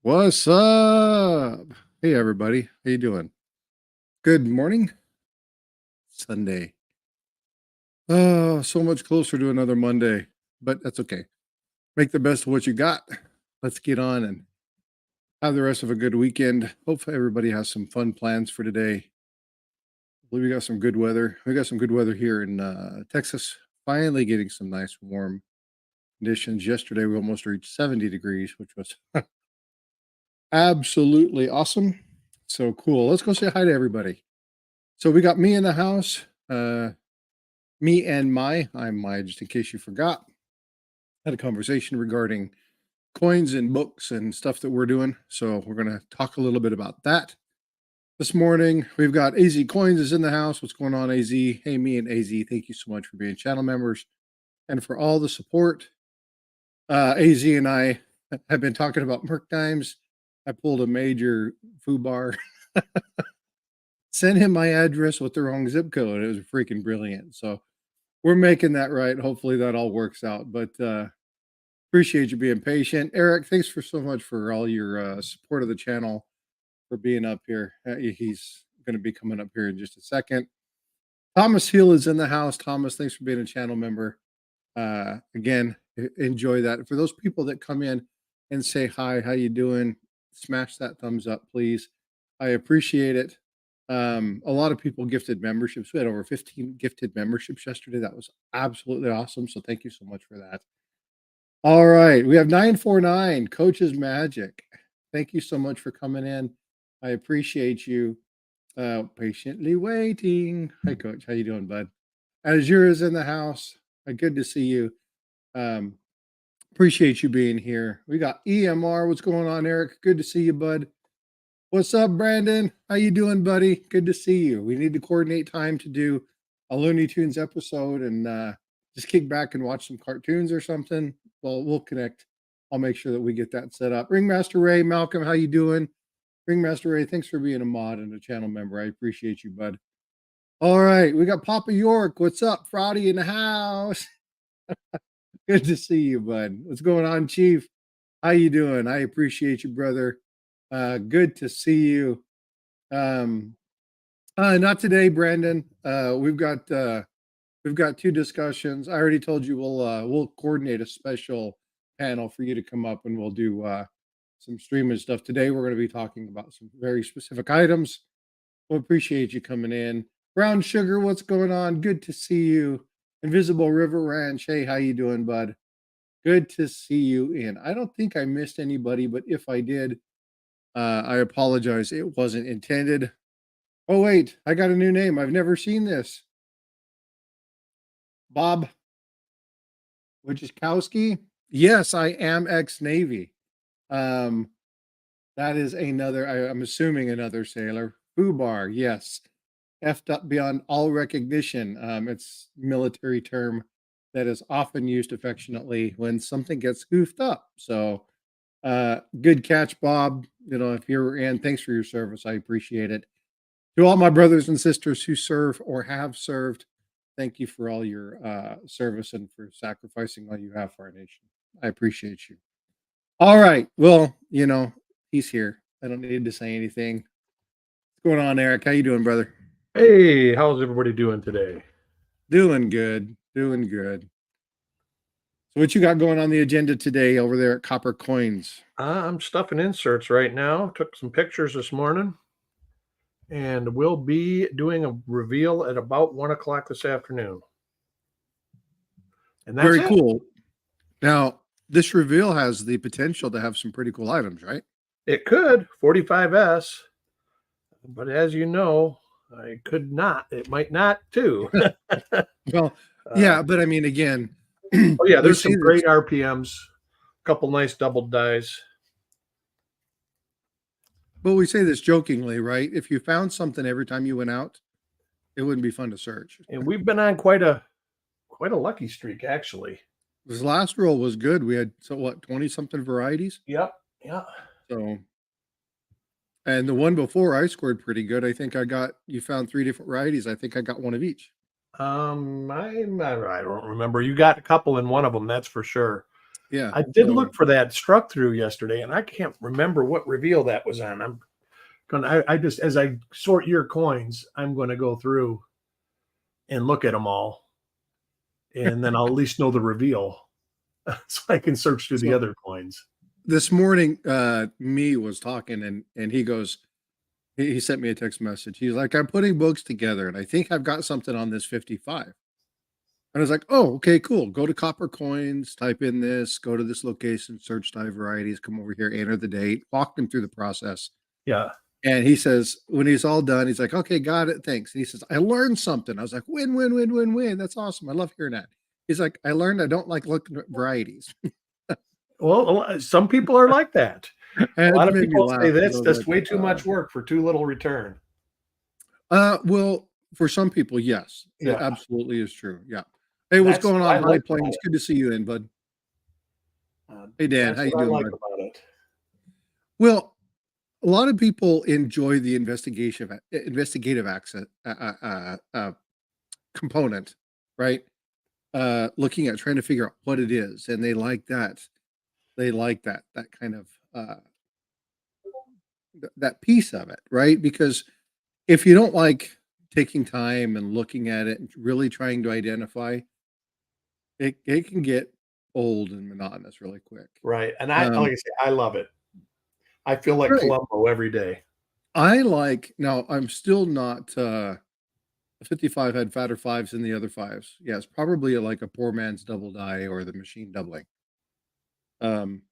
What's up? Hey everybody, how you doing? Good morning. Sunday. Oh, so much closer to another Monday, but that's okay. Make the best of what you got. Let's get on and have the rest of a good weekend. Hopefully everybody has some fun plans for today. I believe we got some good weather. We got some good weather here in Texas. Finally getting some nice warm conditions. Yesterday we almost reached 70 degrees, which was absolutely awesome. So cool. Let's go say hi to everybody. So we got me in the house. Me and I'm my, just in case you forgot, had a conversation regarding coins and books and stuff that we're doing. So we're going to talk a little bit about that this morning. We've got AZ Coins is in the house. What's going on, AZ? Hey, me and AZ, thank you so much for being channel members and for all the support. AZ and I have been talking about Merc Times. I pulled a major foo bar. Sent him my address with the wrong zip code. It was freaking brilliant. So we're making that right. Hopefully that all works out. But appreciate you being patient. Eric, thanks for so much for all your support of the channel, for being up here. He's going to be coming up here in just a second. Thomas Hill is in the house. Thomas, thanks for being a channel member. Again, enjoy that. For those people that come in and say hi, how you doing? Smash that thumbs up, please. I appreciate it. A lot of people gifted memberships. We had over 15 gifted memberships yesterday. That was absolutely awesome. So thank you so much for that. All right. We have 949 Coach's Magic. Thank you so much for coming in. I appreciate you patiently waiting. Hi, Coach. How you doing, bud? Azure is in the house. Good to see you. Appreciate you being here. We got EMR. What's going on, Eric? Good to see you, bud. What's up, Brandon? How you doing, buddy? Good to see you. We need to coordinate time to do a Looney Tunes episode and just kick back and watch some cartoons or something. Well, we'll connect. I'll make sure that we get that set up. Ringmaster Ray, Malcolm, how you doing? Ringmaster Ray, thanks for being a mod and a channel member. I appreciate you, bud. All right, we got Papa York. What's up, Frotty in the house? Good to see you, bud. What's going on, Chief? How you doing? I appreciate you, brother. Good to see you. Not today, Brandon. We've got two discussions. I already told you we'll coordinate a special panel for you to come up and we'll do some streaming stuff. Today we're going to be talking about some very specific items. We'll appreciate you coming in. Brown Sugar, what's going on? Good to see you. Invisible River Ranch. Hey, how you doing, bud? Good to see you in. I don't think I missed anybody, but if I did, I apologize. It wasn't intended. Oh, wait, I got a new name. I've never seen this. Bob Wojciechowski. Yes, I am ex-Navy. That is another, I'm assuming another sailor. Foobar, yes. Effed up beyond all recognition. It's military term that is often used affectionately when something gets goofed up. So good catch, Bob. You know, if you're in, thanks for your service. I appreciate it. To all my brothers and sisters who serve or have served, thank you for all your service and for sacrificing all you have for our nation. I appreciate you. All right. Well, you know, he's here. I don't need to say anything. What's going on, Eric? How you doing, brother? Hey, how's everybody doing today? Doing good. Doing good. So what you got going on the agenda today over there at Copper Coins? I'm stuffing inserts right now. Took some pictures this morning, and we'll be doing a reveal at about 1 o'clock this afternoon. And that's Very it. cool. Now, this reveal has the potential to have some pretty cool items, right? It could 45S, but as you know, I could not. It might not too. Well, yeah, but I mean, again, Oh yeah, we there's say some this, great RPMs, a couple nice double dies. but we say this jokingly, right? If you found something every time you went out, it wouldn't be fun to search. And we've been on quite a lucky streak actually. This last roll was good. We had 20 something varieties. Yep. Yeah. So, and the one before I scored pretty good. I think you found 3 different varieties. I think I got one of each. I don't remember. You got a couple in one of them, that's for sure. Yeah. I did So look for that struck through yesterday, and I can't remember what reveal that was on. I'm gonna. I just as I sort your coins, I'm going to go through and look at them all, and then I'll at least know the reveal, so I can search through the so other coins. this morning, me was talking and he goes, he sent me a text message. He's like, I'm putting books together and I think I've got something on this 55. And I was like, oh, okay, cool. Go to Copper Coins, type in this, go to this location, search by varieties, come over here, enter the date, walk him through the process. Yeah. And he says, when he's all done, he's like, okay, got it. Thanks. And he says, I learned something. I was like, win, win, win, win, win. That's awesome. I love hearing that. He's like, I learned I don't like looking at varieties. Well, some people are like that. A And lot it of made me people say laugh because I that's was just like, way too much work for too little return. well, for some people, yes, it Yeah, absolutely is true. Yeah. Hey, what's that's going what on, I High like about Plains? Good to see you in, bud. it. Hey, Dan, That's how you what I doing, like bud? about it. Well, a lot of people enjoy the investigative access component, right? Looking at trying to figure out what it is, and they like that. They like that kind of that piece of it, right? Because if you don't like taking time and looking at it and really trying to identify, it can get old and monotonous really quick. Right, and I like Um, I say, I love it. I feel like right. Columbo every day. I like now. I'm still not. The 55 had fatter fives than the other fives. Yeah, it's probably like a poor man's double die or the machine doubling. Um,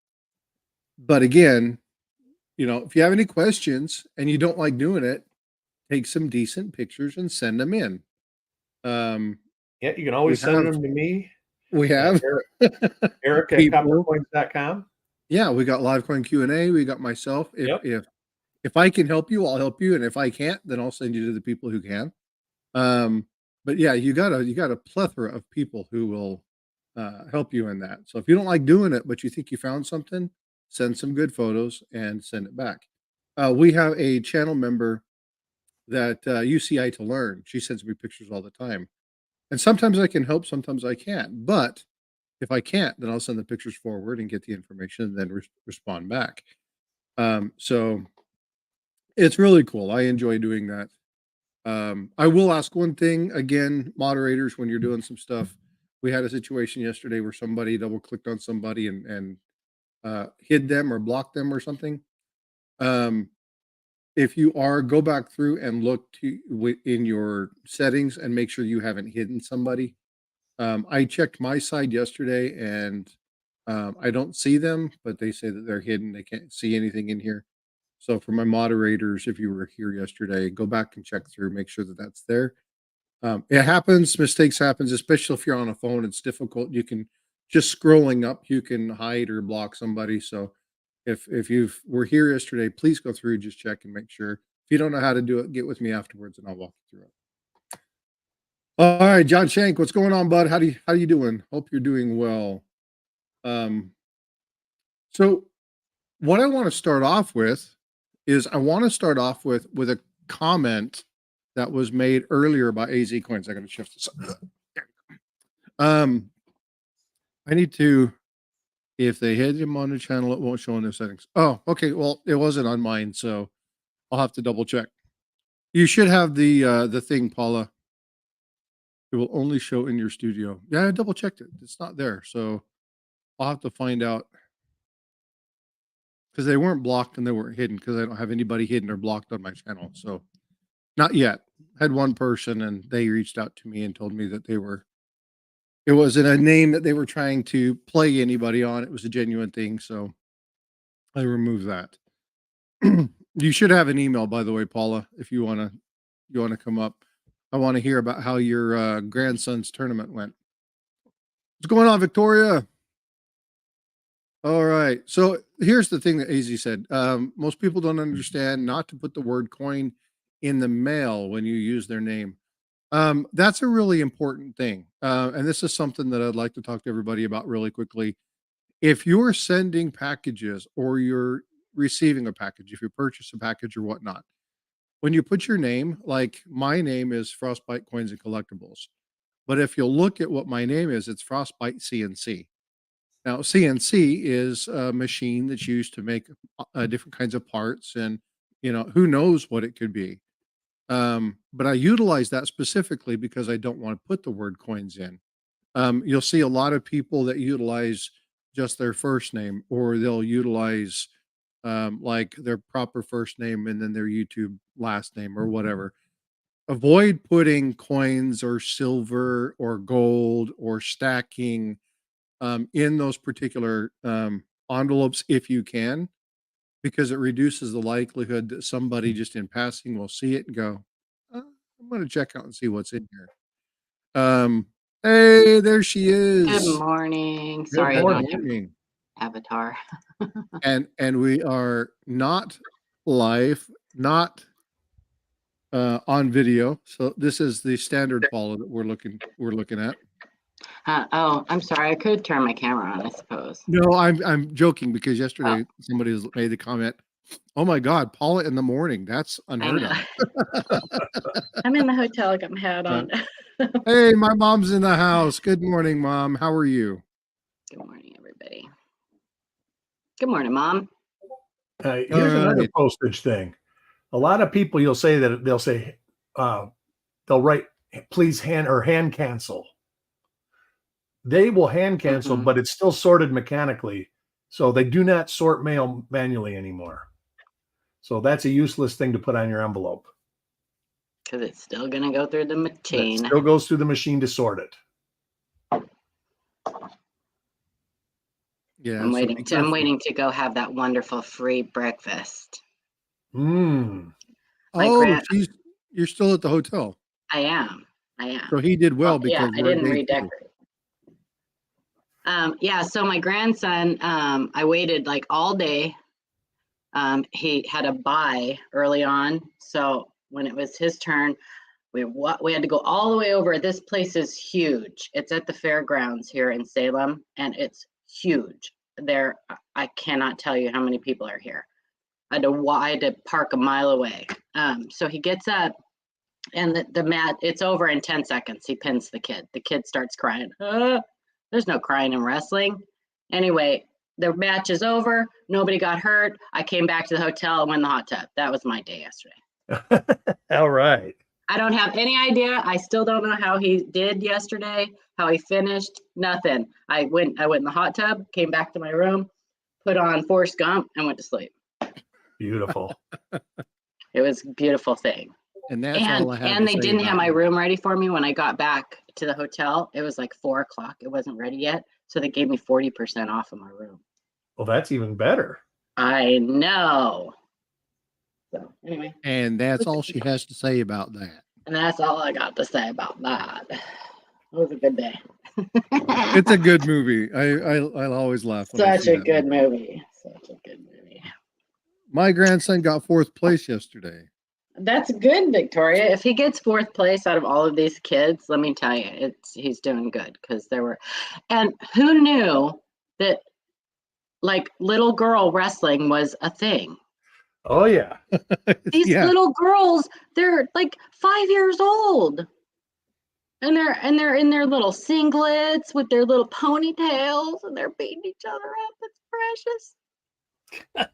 but again, if you have any questions and you don't like doing it, take some decent pictures and send them in. Um, Yeah, you can we always send have them to me we at have Eric at people. coppercoins.com. Yeah, we got live coin Q&A. We got myself. If Yep. if if I can help you, I'll help you, and if I can't, then I'll send you to the people who can. Um, but yeah, you got a plethora of people who will help you in that. So if you don't like doing it, but you think you found something, send some good photos and send it back. We have a channel member that UCI to learn. She sends me pictures all the time, and sometimes I can help, sometimes I can't. But if I can't, then I'll send the pictures forward and get the information, and then respond back. So it's really cool. I enjoy doing that. I will ask one thing again, moderators, when you're doing some stuff. We had a situation yesterday where somebody double clicked on somebody and hid them or blocked them or something. Um, if you are, go back through and look in your settings and make sure you haven't hidden somebody. I checked my side yesterday and I don't see them, but they say that they're hidden. They can't see anything in here. So for my moderators, if you were here yesterday, go back and check through, make sure that that's there. It happens, mistakes happens, especially if you're on a phone. It's difficult. You can just scrolling up, you can hide or block somebody. So if you were here yesterday, please go through, just check and make sure. If you don't know how to do it, get with me afterwards and I'll walk you through it. All right, John Shank, what's going on, bud? How you doing? Hope you're doing well. Um, so what I want to start off with is I want to start off with a comment that was made earlier by AZ Coins. I got to shift this. Um, I need to. If they hit him on the channel, it won't show in their settings. Oh, okay. Well, it wasn't on mine, so I'll have to double check. You should have the thing, Paula. It will only show in your studio. Yeah, I double checked it. It's not there, so I'll have to find out because they weren't blocked and they weren't hidden because I don't have anybody hidden or blocked on my channel. So not yet. Had one person and they reached out to me and told me that it wasn't a name that they were trying to play anybody on. It was a genuine thing, so I removed that. You should have an email, by the way, Paula, if you wanna come up. I want to hear about how your grandson's tournament went. What's going on, Victoria? All right. So here's the thing that AZ said. Most people don't understand not to put the word coin in the mail when you use their name. That's a really important thing. And this is something that I'd like to talk to everybody about really quickly. If you're sending packages or you're receiving a package, if you purchase a package or whatnot, when you put your name, like my name is Frostbite Coins and Collectibles. But if you'll look at what my name is, it's Frostbite CNC. Now, CNC is a machine that's used to make different kinds of parts, and who knows what it could be. But I utilize that specifically because I don't want to put the word coins in. You'll see a lot of people that utilize just their first name, or they'll utilize like their proper first name and then their YouTube last name or whatever. Avoid putting coins or silver or gold or stacking in those particular envelopes if you can, because it reduces the likelihood that somebody just in passing will see it and go, I'm going to check out and see what's in here. Hey, there she Good is. morning. Good Sorry, I morning. don't have Morning. avatar. And we are not live, not on video. So this is the standard follow that we're looking at. Oh, I'm sorry. I could turn my camera on, I suppose. No, I'm joking because yesterday somebody has made the comment, "Oh my God, Paula in the morning. That's I unheard know. of." I'm in the hotel. I got my hat on. Hey, my mom's in the house. Good morning, Mom. How are you? Good morning, everybody. Good morning, Mom. Here's another right. postage thing. A lot of people, you'll say that they'll say, they'll write, please hand cancel. They will hand cancel, Mhm. but it's still sorted mechanically. So they do not sort mail manually anymore. So that's a useless thing to put on your envelope. Because it's still going to go through the That machine. still goes through the machine to sort it. Yeah, I'm so be waiting careful. to go have that wonderful free breakfast. Mm. Oh, you're still at the hotel. I am. So he did well Yeah, because I we're didn't day 2. redecorate. Yeah, so my grandson, I waited like all day. He had a bye early on, so when it was his turn, we had to go all the way over. This place is huge. It's at the fairgrounds here in Salem, and it's huge. I cannot tell you how many people are here. I had to park a mile away. So he gets up, and the mat, it's over in 10 seconds. He pins the kid. The kid starts crying. There's no crying in wrestling. Anyway, the match is over. Nobody got hurt. I came back to the hotel and went in the hot tub. That was my day yesterday. All right. I don't have any idea. I still don't know how he did yesterday, how he finished, nothing. I went in the hot tub, came back to my room, put on Forrest Gump, and went to sleep. Beautiful. It was a beautiful thing. And that's all I have And to they say didn't about have my that. room ready for me when I got back to the hotel. It was like 4:00. It wasn't ready yet. So they gave me 40% off of my room. Well, that's even better. I know. So anyway. And that's all she has to say about that. And that's all I got to say about that. It was a good day. It's a good movie. I'll always laugh when I Such see a that good movie. movie. Such a good movie. My grandson got 4th place yesterday. That's good, Victoria. If he gets 4th place out of all of these kids, let me tell you, he's doing good, because and who knew that like little girl wrestling was a thing? Oh, yeah. These Yeah. little girls, they're like 5 years old. And they're in their little singlets with their little ponytails, and they're beating each other up. It's precious.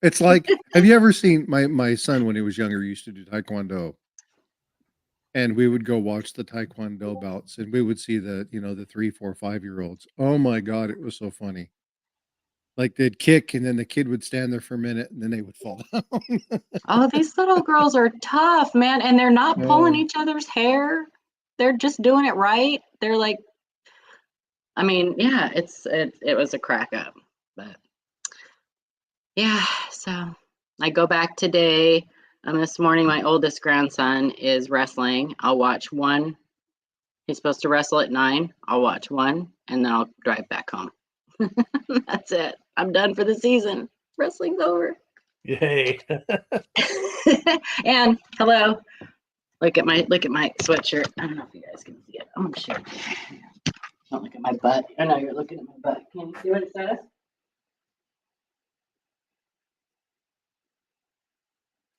It's like, have you ever seen my son when he was younger used to do taekwondo? And we would go watch the taekwondo bouts, and we would see the 3, 4, 5-year-olds. Oh my God, it was so funny. Like they'd kick, and then the kid would stand there for a minute, and then they would fall down. Oh, these little girls are tough, man, and they're not pulling Oh. each other's hair. They're just doing it right. They're like, I mean, yeah, it was a crack up, but yeah. So I go back today. This morning, my oldest grandson is wrestling. I'll watch one. He's supposed to wrestle at 9. I'll watch one, and then I'll drive back home. That's it. I'm done for the season. Wrestling's over. Yay. And hello. Look at my sweatshirt. I don't know if you guys can see it. I'm sure. Don't look at my butt. I know you're looking at my butt. Can you see what it says?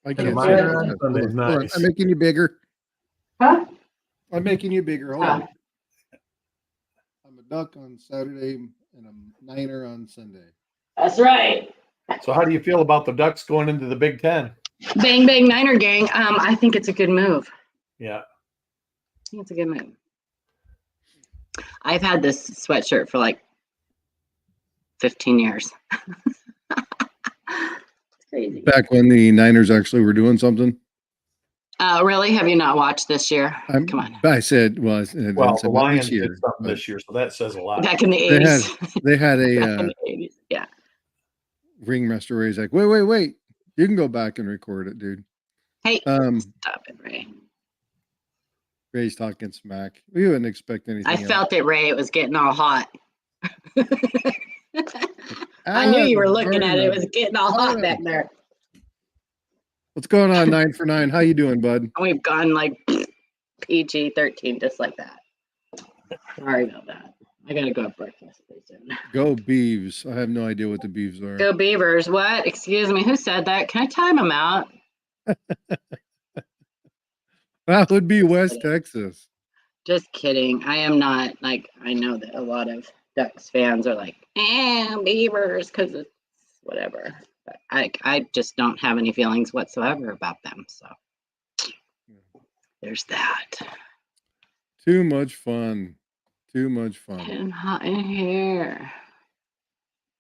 I The can't see reminder it. on Sunday is Hold on. nice. I'm making you bigger. Huh? I'm making you bigger. Hold Oh. on. I'm a duck on Saturday. and a Niner on Sunday. That's right. So how do you feel about the Ducks going into the Big Ten? Bang bang Niner gang. I think it's a good move. Yeah. I think it's a good move. I've had this sweatshirt for like 15 years. It's crazy. Back when the Niners actually were doing something. Really? Have you not watched this year? Come on. I said, well, I said, Well, said the not Lions this year, did something but this year, so that says a lot. Back in the they 80s. they had Back in a the 80s. Yeah. ringmaster Ray's like, wait. You can go back and record it, dude. Hey, Um, stop it, Ray. Ray's talking smack. We wouldn't expect anything I else. felt it, Ray. It was getting all hot. I knew you were looking at it. It was getting all hot back there. What's going on, 9 for 9? How you doing, bud? We've gone like PG-13 just like that. Sorry about that. I gotta go have breakfast pretty soon. Go Beavs. I have no idea what the Beavs are. Go Beavers. What? Excuse me. Who said that? Can I time them out? That would be West Texas. Just kidding. I am not like, I know that a lot of Ducks fans are like, Beavers, because it's whatever. But I just don't have any feelings whatsoever about them. So there's that. Too much fun. Too much fun. Getting hot in here.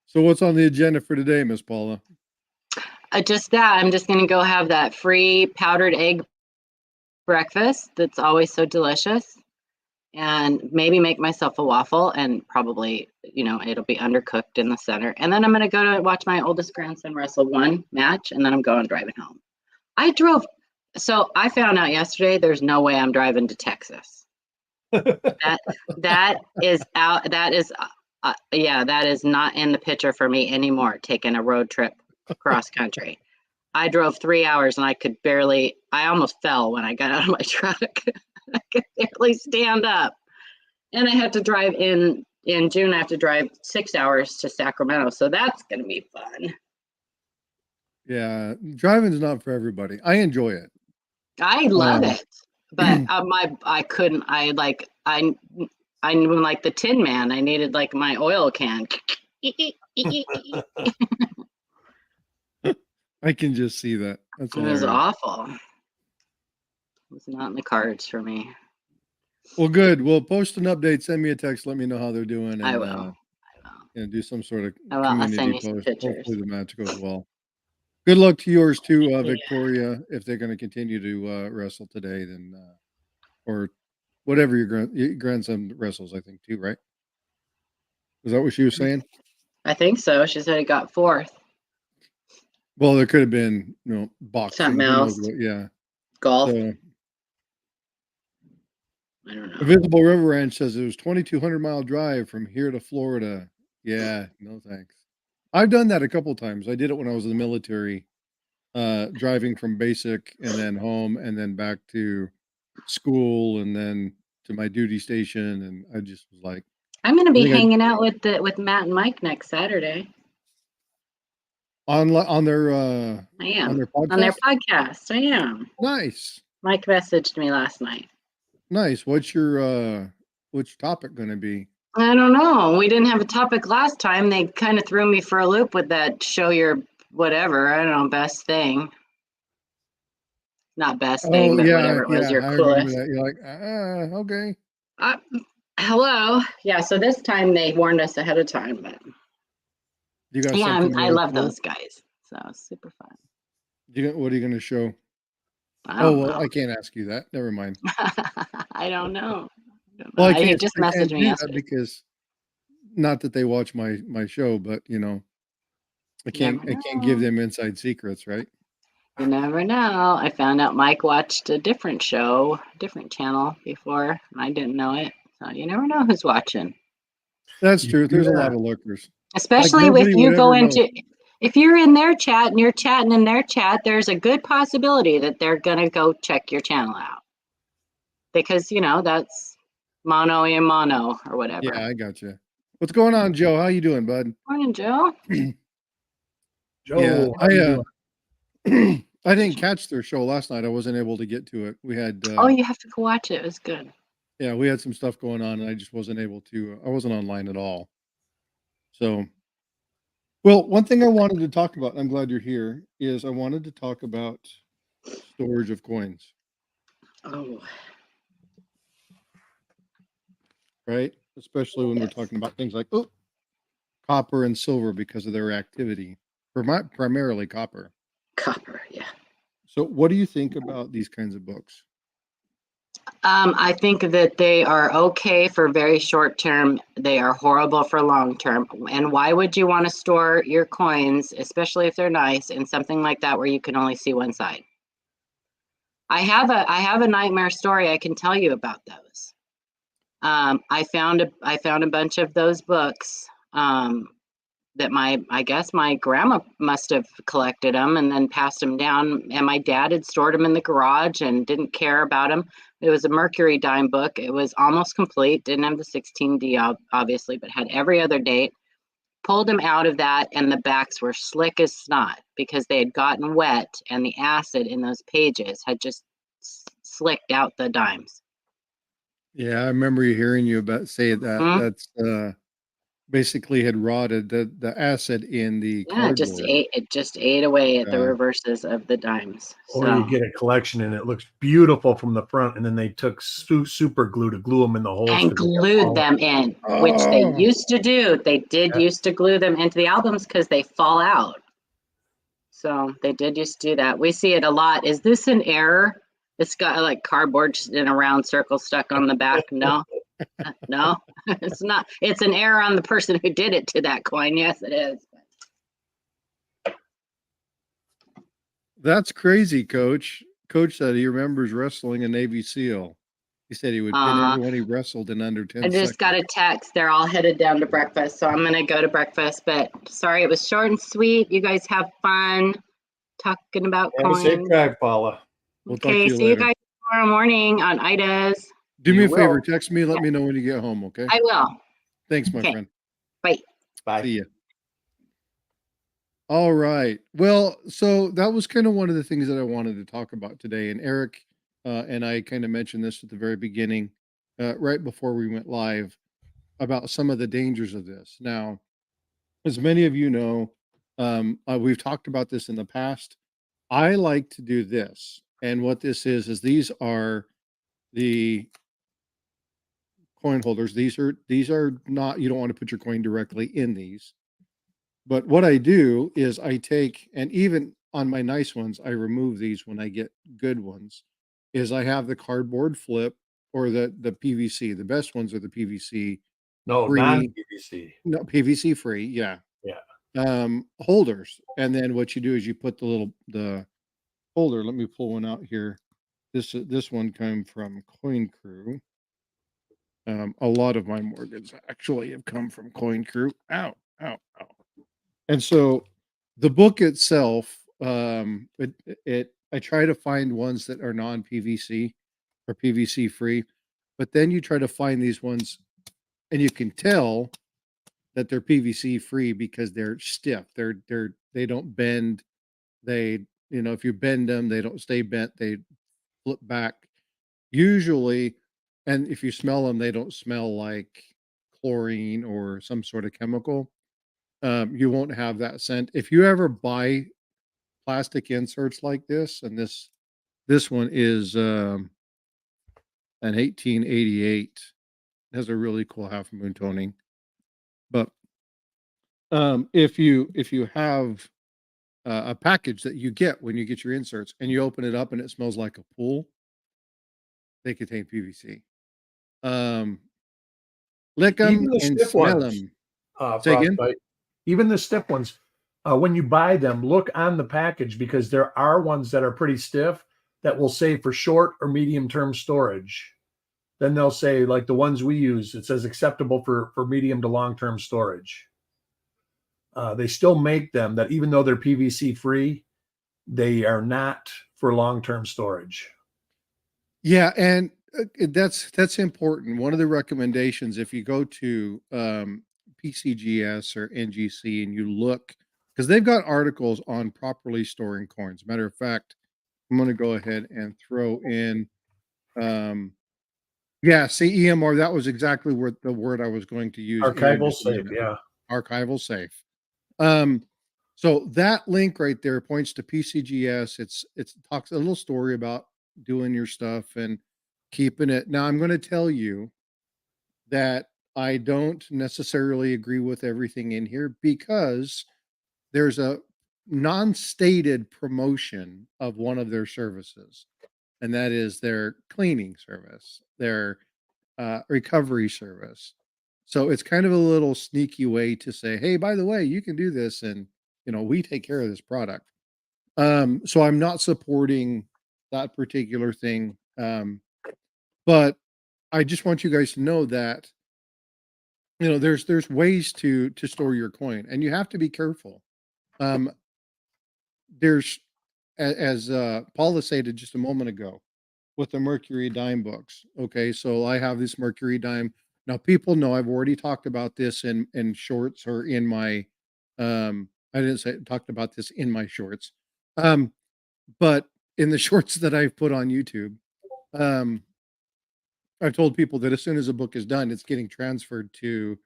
So what's on the agenda for today, Miss Paula? Just that. I'm just going to go have that free powdered egg breakfast that's always so delicious. And maybe make myself a waffle, and probably, it'll be undercooked in the center. And then I'm going to go to watch my oldest grandson wrestle one match, and then I'm going driving home. So I found out yesterday there's no way I'm driving to Texas. that is out. That is not in the picture for me anymore, taking a road trip cross country. I drove 3 hours and I almost fell when I got out of my truck. I could barely stand up. And I had to drive in June, I have to drive 6 hours to Sacramento. So that's going to be fun. Yeah, driving's not for everybody. I enjoy it. I love it. But I'm like the Tin Man. I needed like my oil can. I can just see that. That's It was hilarious. awful. It was not in the cards for me. Well, good. We'll post an update. Send me a text. Let me know how they're doing. And, I will. And do some sort of I'll community send you some post. pictures. Hopefully the match goes well. Good luck to yours too, Yeah. Victoria. If they're going to continue to wrestle today, then or whatever your grandson wrestles, I think too, right? Is that what she was saying? I think so. She said he got fourth. Well, there could have been, boxing. Something else. Yeah. Golf. So, I don't know. Invisible River Ranch says it was 2,200-mile drive from here to Florida. Yeah, no thanks. I've done that a couple times. I did it when I was in the military, driving from basic and then home and then back to school and then to my duty station. And I just was like, I'm going to be hanging out with Matt and Mike next Saturday. on their I am on their podcast. On their podcast. I am. Nice. Mike messaged me last night. Nice. What's your which topic going to be? I don't know. We didn't have a topic last time. They kind of threw me for a loop with that show your whatever. I don't know, best thing. Not best thing, but whatever it was, your coolest. You're like, okay. Hello. Yeah, so this time they warned us ahead of time, but You got yeah, something I really love cool? those guys. So it's super fun. What are you going to show? I don't know. I can't ask you that. Never mind. I don't know. Well, I He can't just I can't messaged do me that yesterday. because not that they watch my show, but I can't give them inside secrets, right? You never know. I found out Mike watched a different show, different channel before, and I didn't know it. So you never know who's watching. That's true. There's a lot of lurkers. Especially nobody if you would go ever know. into, if you're in their chat and you're chatting in their chat, there's a good possibility that they're gonna go check your channel out. Because that's mono a mono or whatever. Yeah, I got you. What's going on, Joe? How you doing, bud? Morning, Joe. Joe, Yeah, how you doing? I didn't catch their show last night. I wasn't able to get to it. We had Oh, you have to go watch it. It was good. yeah, we had some stuff going on, and I just wasn't able to. I wasn't online at all. So, well, one thing I wanted to talk about, I'm glad you're here, is I wanted to talk about storage of coins, Oh, right? Especially when we're yes. talking about things like copper and silver because of their activity, primarily copper. Copper. Yeah. So, what do you think about these kinds of books? I think that they are okay for very short term. They are horrible for long term. And why would you want to store your coins, especially if they're nice, in something like that where you can only see one side? I have a nightmare story I can tell you about those. I found a bunch of those books that I guess my grandma must have collected them and then passed them down. And my dad had stored them in the garage and didn't care about them. It was a Mercury dime book. It was almost complete. Didn't have the 16D obviously, but had every other date. Pulled them out of that, and the backs were slick as snot because they had gotten wet, and the acid in those pages had just slicked out the dimes. Yeah, I remember hearing you about say that. Mhm. That's basically had rotted the acid in the Yeah, cardboard. it just ate away at the Yeah. reverses of the dimes. Or you So get a collection and it looks beautiful from the front, and then they took super glue to glue them in the holes and because they kept glued falling. them in, which they Oh, used to do. They did Yeah. used to glue them into the albums because they fall out. So they did used to do that. We see it a lot. Is this an error? It's got like cardboard in a round circle stuck on the back. No, no, it's not. It's an error on the person who did it to that coin. Yes, it is. that's crazy, Coach. Coach said he remembers wrestling a Navy SEAL. He said he would pin Uh, everyone he wrestled in under I 10 just got seconds. a text. They're all headed down to breakfast. So I'm going to go to breakfast. But sorry, it was short and sweet. You guys have fun talking about Have a safe coins. drive, Paula. We'll talk to Okay, you see you later. guys tomorrow morning on Ida's. Do me You a favor, will. text me, let me know when you get home, okay? I will. Thanks, my Okay, friend. bye. Bye. See ya. All right. Well, so that was kind of one of the things that I wanted to talk about today. And Eric and I kind of mentioned this at the very beginning, right before we went live, about some of the dangers of this. Now, as many of you know, we've talked about this in the past. I like to do this. And what this is these are the coin holders. These are not, you don't want to put your coin directly in these. But what I do is I take, and even on my nice ones, I remove these when I get good ones, is I have the cardboard flip or the PVC. The best ones are the PVC No, free, non-PVC. no PVC free, yeah. Yeah. Holders. And then what you do is you put the holder. Let me pull one out here. This one came from Coin Crew. A lot of my mortgages actually have come from Coin Crew. Ow, ow, ow. And so the book itself, I try to find ones that are non-PVC or PVC free, but then you try to find these ones and you can tell that they're PVC free because they're stiff. They don't bend. They, if you bend them, they don't stay bent. They flip back usually. And if you smell them, they don't smell like chlorine or some sort of chemical. You won't have that scent. If you ever buy plastic inserts like this, and this one is an 1888. It has a really cool half moon toning. But if you have a package that you get when you get your inserts and you open it up and it smells like a pool, they contain PVC. Lick Even them the and stiff smell ones, them. Say again? Frostbite. Even the stiff ones, when you buy them, look on the package because there are ones that are pretty stiff that will say for short or medium term storage. Then they'll say, like the ones we use, it says acceptable for medium to long term storage. They still make them that even though they're PVC free, they are not for long term storage. Yeah, and that's important. One of the recommendations, if you go to PCGS or NGC and you look, because they've got articles on properly storing coins. Matter of fact, I'm going to go ahead and throw in, yeah, CEMR. That was exactly what the word I was going to use. Archival EMR, safe, yeah. archival safe. Um, so that link right there points to PCGS. It's talks a little story about doing your stuff and keeping it. Now I'm going to tell you that I don't necessarily agree with everything in here because there's a non-stated promotion of one of their services, and that is their cleaning service, their recovery service. So it's kind of a little sneaky way to say, "Hey, by the way, you can do this, and we take care of this product." So I'm not supporting that particular thing, but I just want you guys to know that there's ways to store your coin, and you have to be careful. Um, there's as Paula stated just a moment ago with the Mercury dime books. Okay, so I have this Mercury dime. Now people know I've already talked about this in shorts or in my I didn't say talked about this in my shorts. Um, but in the shorts that I've put on YouTube, um, I've told people that as soon as a book is done, it's getting transferred to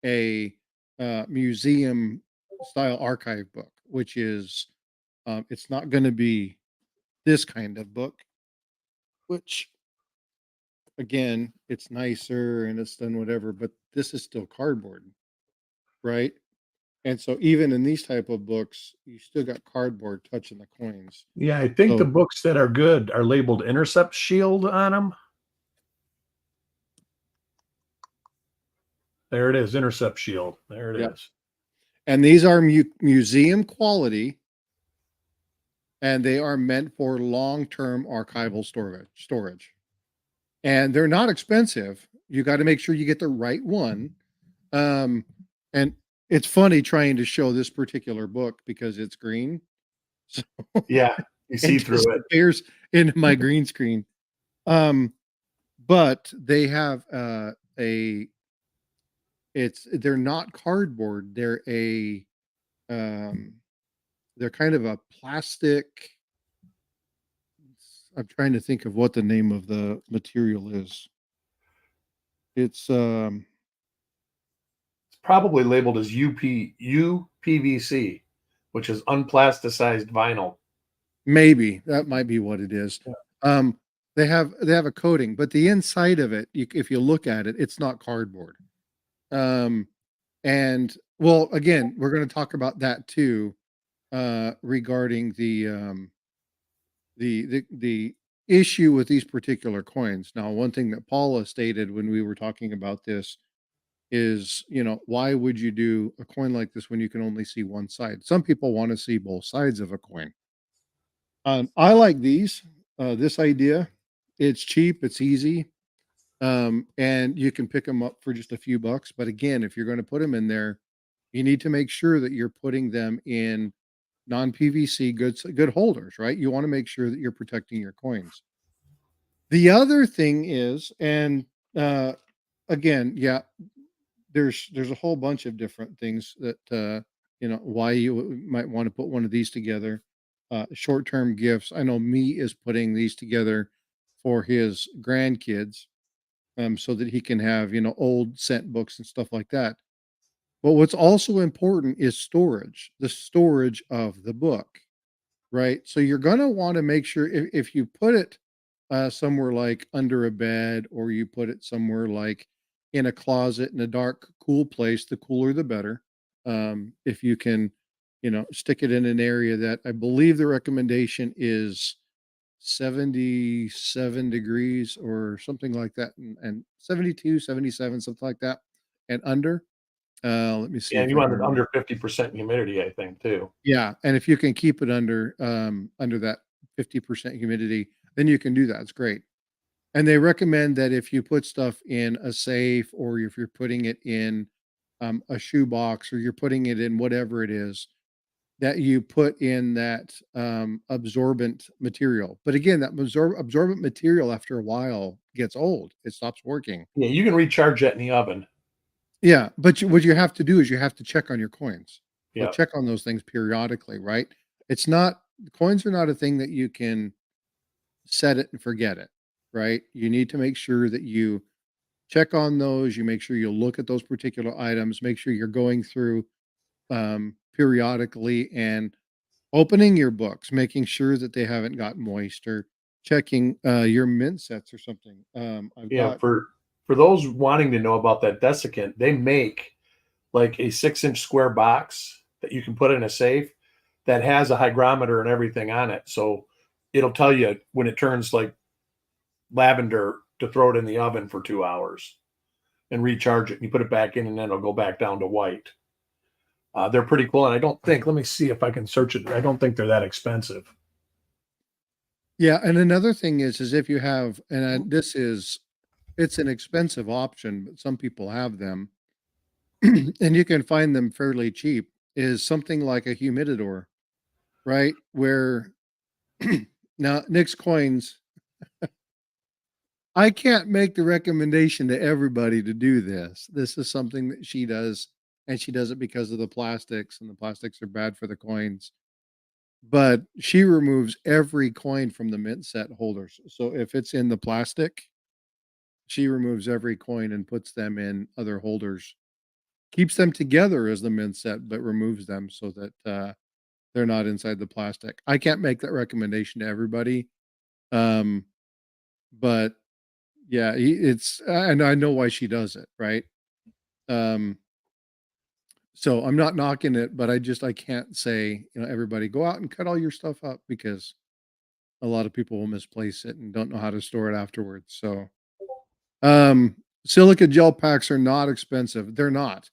a museum style archive book, which is it's not going to be this kind of book, which again, it's nicer and it's done whatever, but this is still cardboard, right? And so even in these type of books, you still got cardboard touching the coins. Yeah, I think the So books that are good are labeled Intercept Shield on them. There it is, Intercept Shield. There it yeah, is. and these are museum quality, and they are meant for long-term archival storage. And they're not expensive. You got to make sure you get the right one. And it's funny trying to show this particular book because it's green. So Yeah, you it see through it. disappears into my green screen. But they have a they're not cardboard. Um they're kind of a plastic. I'm trying to think of what the name of the material is. It's It's probably labeled as UPVC, which is unplasticized vinyl. maybe that might be what it is. Yeah. Um, they have a coating, but the inside of it, if you look at it, it's not cardboard. Um, and well, again, we're going to talk about that too, regarding the issue with these particular coins. Now, one thing that Paula stated when we were talking about this is, why would you do a coin like this when you can only see one side? Some people want to see both sides of a coin. I like this idea. It's cheap, it's easy, and you can pick them up for just a few bucks. But again, if you're going to put them in there, you need to make sure that you're putting them in non-PVC good holders, right? You want to make sure that you're protecting your coins. The other thing is, and again, yeah, there's a whole bunch of different things that why you might want to put one of these together. Short-term gifts. I know me is putting these together for his grandkids, so that he can have old scent books and stuff like that. But what's also important is storage, the storage of the book, right? So you're going to want to make sure if you put it somewhere like under a bed, or you put it somewhere like in a closet in a dark, cool place, the cooler the better. If you can, stick it in an area that I believe the recommendation is 77 degrees or something like that, and 72, 77, something like that, and under. Let me see Yeah, and if you I want can it under 50% humidity, I think, too. yeah, and if you can keep it under that 50% humidity, then you can do that. It's great. And they recommend that if you put stuff in a safe, or if you're putting it in a shoe box, or you're putting it in whatever it is, that you put in that absorbent material. But again, that absorbent material after a while gets old. It stops working. Yeah, you can recharge that in the oven. Yeah, but what you have to do is you have to check on your coins. So Yeah. check on those things periodically, right? It's not Coins are not a thing that you can set it and forget it, right? You need to make sure that you check on those. You make sure you look at those particular items. Make sure you're going through periodically and opening your books, making sure that they haven't got moisture, checking your mint sets or something. I've Yeah, got for those wanting to know about that desiccant, they make like a 6-inch square box that you can put in a safe that has a hygrometer and everything on it. So it'll tell you when it turns like lavender to throw it in the oven for 2 hours and recharge it. And you put it back in, and then it'll go back down to white. They're pretty cool, and I don't think. Let me see if I can search it. I don't think they're that expensive. yeah, and another thing is if you have, and this is, it's an expensive option, but some people have them, and you can find them fairly cheap. Is something like a humidor, right? Where now Nick's coins, I can't make the recommendation to everybody to do this. This is something that she does, and she does it because of the plastics, and the plastics are bad for the coins. But she removes every coin from the mint set holders. So if it's in the plastic, she removes every coin and puts them in other holders. Keeps them together as the mint set, but removes them so that they're not inside the plastic. I can't make that recommendation to everybody. Um, but yeah, it's and I know why she does it, right? Um, so I'm not knocking it, but I can't say, everybody go out and cut all your stuff up because a lot of people will misplace it and don't know how to store it afterwards. So, silica gel packs are not expensive. They're not.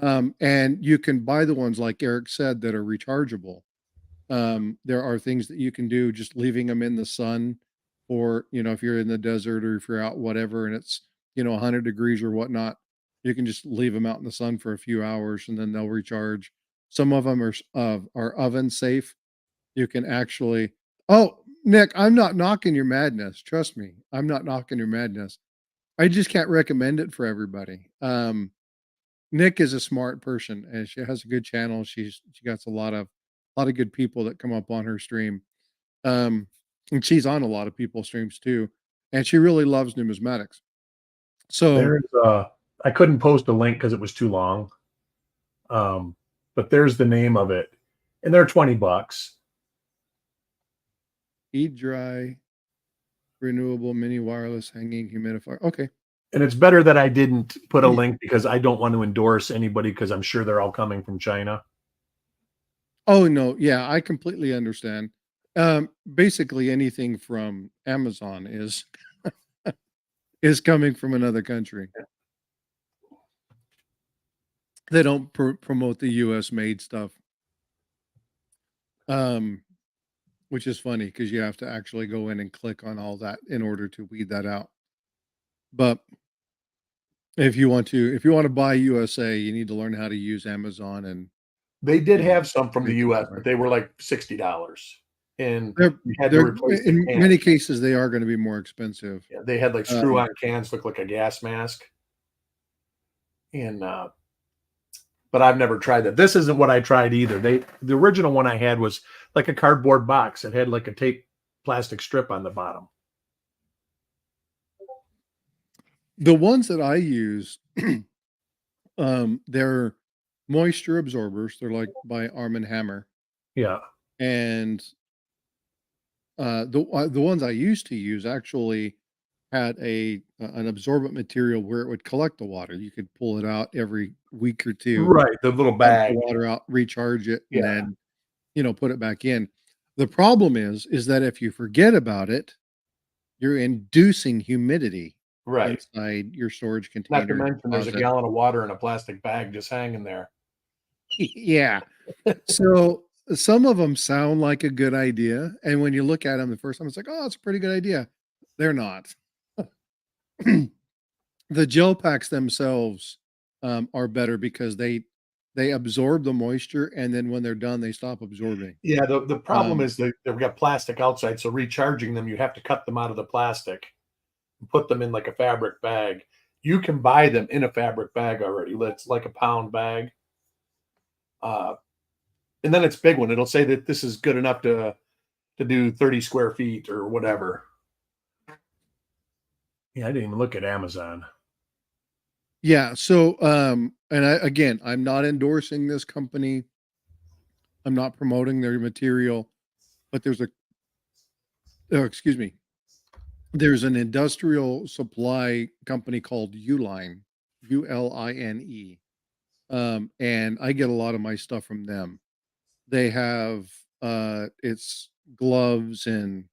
And you can buy the ones like Eric said that are rechargeable. There are things that you can do just leaving them in the sun, or if you're in the desert or if you're out whatever and it's 100 degrees or whatnot, you can just leave them out in the sun for a few hours and then they'll recharge. Some of them are oven safe. You can actually. Oh, Nick, I'm not knocking your madness. Trust me, I'm not knocking your madness. I just can't recommend it for everybody. Nick is a smart person and she has a good channel. She got a lot of good people that come up on her stream. Um, and she's on a lot of people's streams too. And she really loves numismatics. So There's I couldn't post a link because it was too long. But there's the name of it, and they're $20. eat dry, renewable mini wireless hanging humidifier. Okay. And it's better that I didn't put a link because I don't want to endorse anybody because I'm sure they're all coming from China. Oh no, yeah, I completely understand. Basically anything from Amazon is coming from another country. They don't promote the US made stuff. Which is funny because you have to actually go in and click on all that in order to weed that out. But if you want to buy USA, you need to learn how to use Amazon and They did you know, have some from the make things US, right. but they were like $60. And They're you had to they're replace the in can. many cases they are going to be more expensive. Yeah, they had like Um, screw-on cans look like a gas mask. And but I've never tried that. This isn't what I tried either. The original one I had was like a cardboard box. It had like a tape plastic strip on the bottom. the ones that I use, they're moisture absorbers. They're like by Arm& and Hammer, Yeah. and the ones I used to use actually had an absorbent material where it would collect the water. You could pull it out every week or two, Right. The little dump the bag. water out, recharge it, and Yeah. then put it back in. The problem is that if you forget about it, you're inducing humidity Right. inside your storage Not to container mention there's a deposit. gallon of water in a plastic bag just hanging there. Yeah. So some of them sound like a good idea, and when you look at them the first time, it's like, oh, it's a pretty good idea. They're not. The gel packs themselves are better because they absorb the moisture, and then when they're done, they stop absorbing. Yeah, the problem Um, is they've got plastic outside, so recharging them, you have to cut them out of the plastic and put them in like a fabric bag. You can buy them in a fabric bag already. It's like a pound bag. Uh, and then it's big one. It'll say that this is good enough to do 30 square feet or whatever. Yeah, I didn't even look at Amazon. Yeah. So, again, I'm not endorsing this company. I'm not promoting their material, but excuse me, there's an industrial supply company called Uline, Uline. And I get a lot of my stuff from them. They have, it's gloves and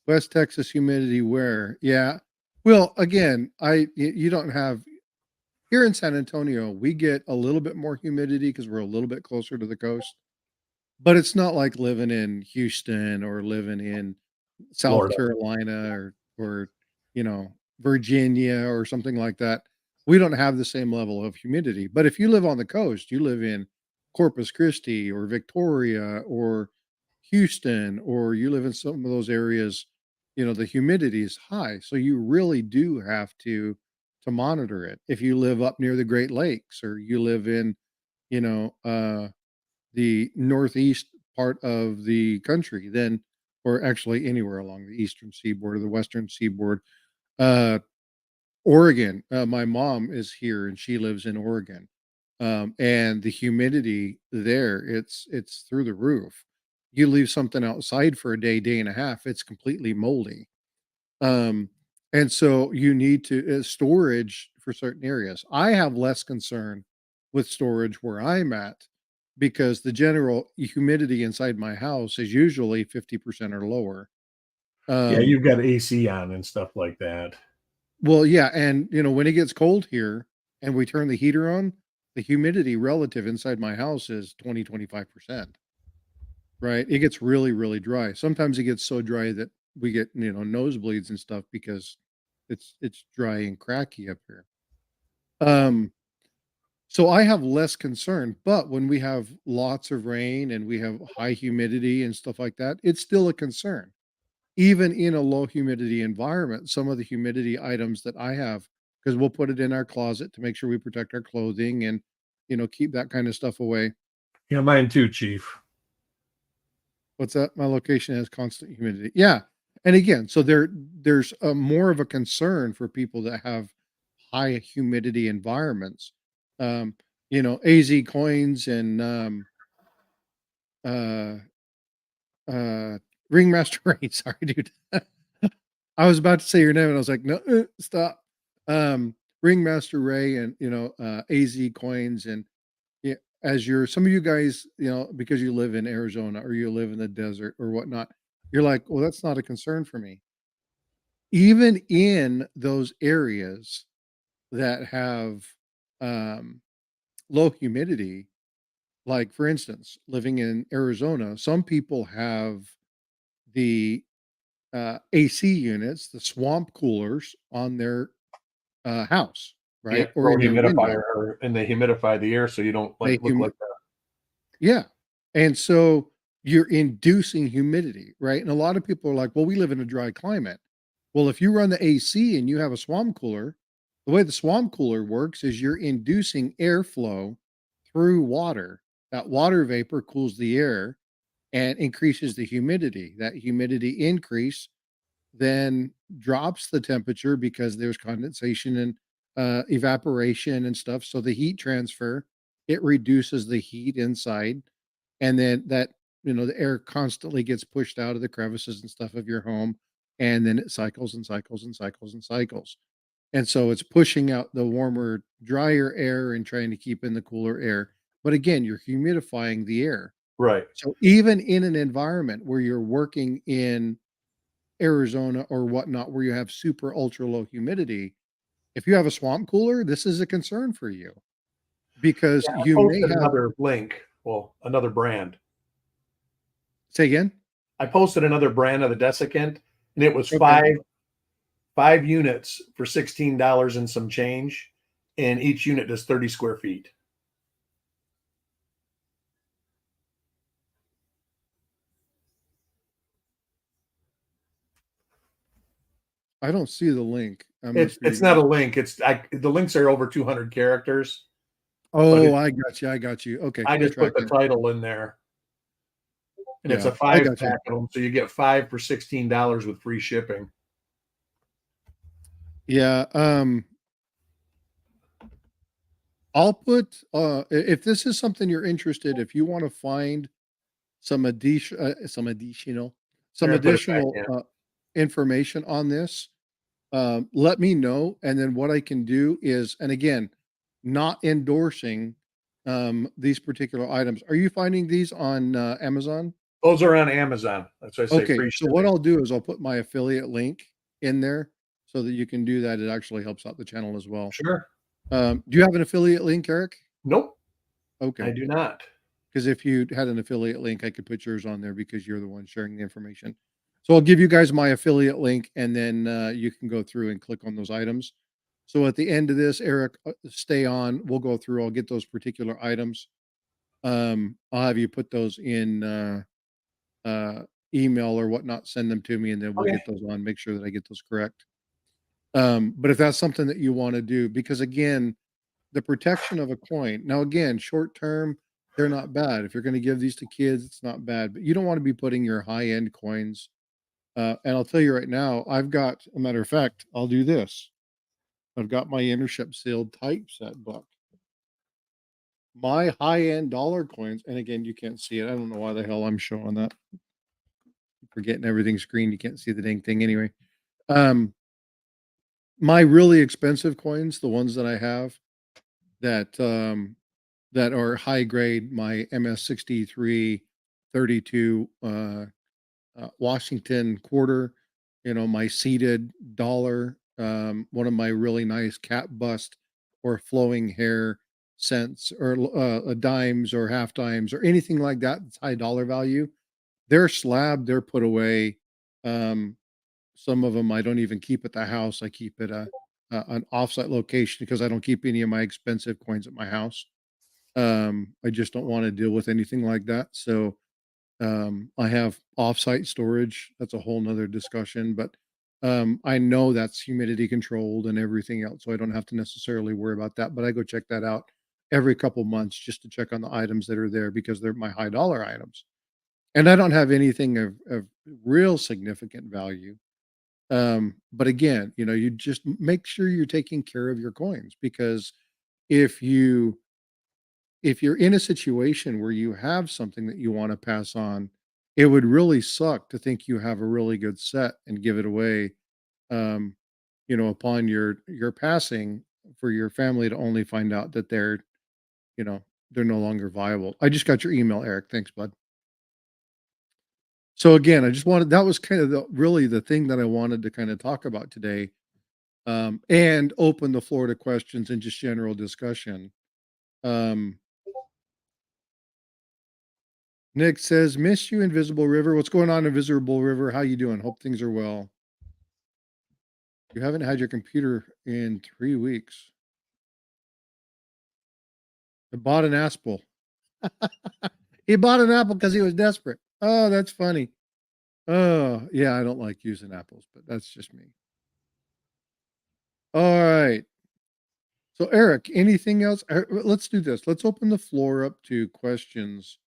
West Texas humidity where, yeah. Well, again, you don't have here in San Antonio, we get a little bit more humidity because we're a little bit closer to the coast, but it's not like living in Houston or living in South Florida. Carolina or you know, Virginia or something like that. We don't have the same level of humidity. But if you live on the coast, you live in Corpus Christi or Victoria or Houston, or you live in some of those areas, the humidity is high. So you really do have to monitor it. If you live up near the Great Lakes or you live in, you know, the northeast part of the country, then or actually anywhere along the eastern seaboard or the western seaboard. Uh, Oregon, my mom is here and she lives in Oregon. And the humidity there, it's through the roof. You leave something outside for a day, day and a half, it's completely moldy. Um, and so you need to storage for certain areas. I have less concern with storage where I'm at because the general humidity inside my house is usually 50% or lower. Yeah, Um, you've got AC on and stuff like that. well, yeah, and when it gets cold here and we turn the heater on, the humidity relative inside my house is 20-25%. Right? It gets really, really dry. Sometimes it gets so dry that we get, nosebleeds and stuff because it's dry and cracky up here. Um, so I have less concern, but when we have lots of rain and we have high humidity and stuff like that, it's still a concern. Even in a low humidity environment, some of the humidity items that I have, because we'll put it in our closet to make sure we protect our clothing and, keep that kind of stuff away. Yeah, mine too, Chief. What's that? My location has constant humidity. Yeah. And again, so there's a more of a concern for people that have high humidity environments. Um, AZ coins and uh Ringmaster Ray. Sorry, dude. I was about to say your name and I was like, no, stop. Ringmaster Ray and AZ coins and yeah, as you're some of you guys, because you live in Arizona or you live in the desert or whatnot, you're like, well, that's not a concern for me. Even in those areas that have um, low humidity, like for instance, living in Arizona, some people have the AC units, the swamp coolers on their house, Yeah, right? Or throw a in their humidifier window. and they humidify the air so you don't They like look like that. Yeah. And so you're inducing humidity, right? And a lot of people are like, well, we live in a dry climate. Well, if you run the AC and you have a swamp cooler, the way the swamp cooler works is you're inducing airflow through water. That water vapor cools the air and increases the humidity. That humidity increase then drops the temperature because there's condensation and evaporation and stuff. So the heat transfer, it reduces the heat inside and then that the air constantly gets pushed out of the crevices and stuff of your home and then it cycles and cycles and cycles and cycles and so it's pushing out the warmer drier air and trying to keep in the cooler air, but again you're humidifying the air. Right. So even in an environment where you're working in Arizona or whatnot where you have super ultra low humidity, if you have a swamp cooler, this is a concern for you because Yeah, I you may posted have. another link. Well, another brand. Say again. I posted another brand of the desiccant, and it was Okay. five units for $16 and some change, and each unit does 30 square feet. I don't see the link. I It's must be. it's not a link. The links are over 200 characters, but Oh, I got you. I got you. Okay, I we're just put the tracking. title in there, and it's Yeah, a I five got you. pack of them, so you get five for $16 with free shipping. Yeah. I'll put if this is something you're interested, if you want to find some addition, some Here, I put it back additional in. information on this, let me know. And then what I can do is, and again, not endorsing these particular items. Are you finding these on Amazon? Those are on Amazon. That's why I say Okay, free so what shipping. I'll do is I'll put my affiliate link in there so that you can do that. It actually helps out the channel as well. Sure. Do you have an affiliate link, Eric? Nope, I Okay. do not. Because if you had an affiliate link, I could put yours on there because you're the one sharing the information. So I'll give you guys my affiliate link, and then you can go through and click on those items. So at the end of this, Eric, stay on. We'll go through. I'll get those particular items. I'll have you put those in email or whatnot. Send them to me, and then we'll Okay. get those on. Make sure that I get those correct. But if that's something that you want to do, because again, the protection of a coin. Now, again, short term, they're not bad. If you're going to give these to kids, it's not bad. But you don't want to be putting your high end coins. And I'll tell you right now, I've got, a matter of fact, I'll do this. I've got my Intercept sealed typeset book. My high end dollar coins, and again, you can't see it. I don't know why the hell I'm showing that. Forgetting everything's green. You can't see the dang thing anyway. My really expensive coins, the ones that I have that are high grade, my MS-63 32 Washington quarter, my seated dollar, one of my really nice cat bust or flowing hair cents or dimes or half dimes or anything like that that's high dollar value. They're slabbed, they're put away. Um, some of them I don't even keep at the house. I keep at an offsite location because I don't keep any of my expensive coins at my house. I just don't want to deal with anything like that. So I have offsite storage. That's a whole nother discussion, but I know that's humidity controlled and everything else. So I don't have to necessarily worry about that. But I go check that out every couple months just to check on the items that are there because they're my high dollar items. And I don't have anything of real significant value. But again, you just make sure you're taking care of your coins because if you if you're in a situation where you have something that you want to pass on, it would really suck to think you have a really good set and give it away, um, upon your passing for your family to only find out that you know, they're no longer viable. I just got your email, Eric. Thanks, bud. So again, I just wanted that was kind of really the thing that I wanted to kind of talk about today, and open the floor to questions and just general discussion. Um, Nick says, "Miss you, Invisible River. What's going on, Invisible River? How you doing? Hope things are well. You haven't had your computer in 3 weeks. I bought an apple. He bought an apple because he was desperate. Oh, that's funny. Oh, yeah, I don't like using apples, but that's just me. All right. So, Eric, anything else? Let's do this. Let's open the floor up to questions.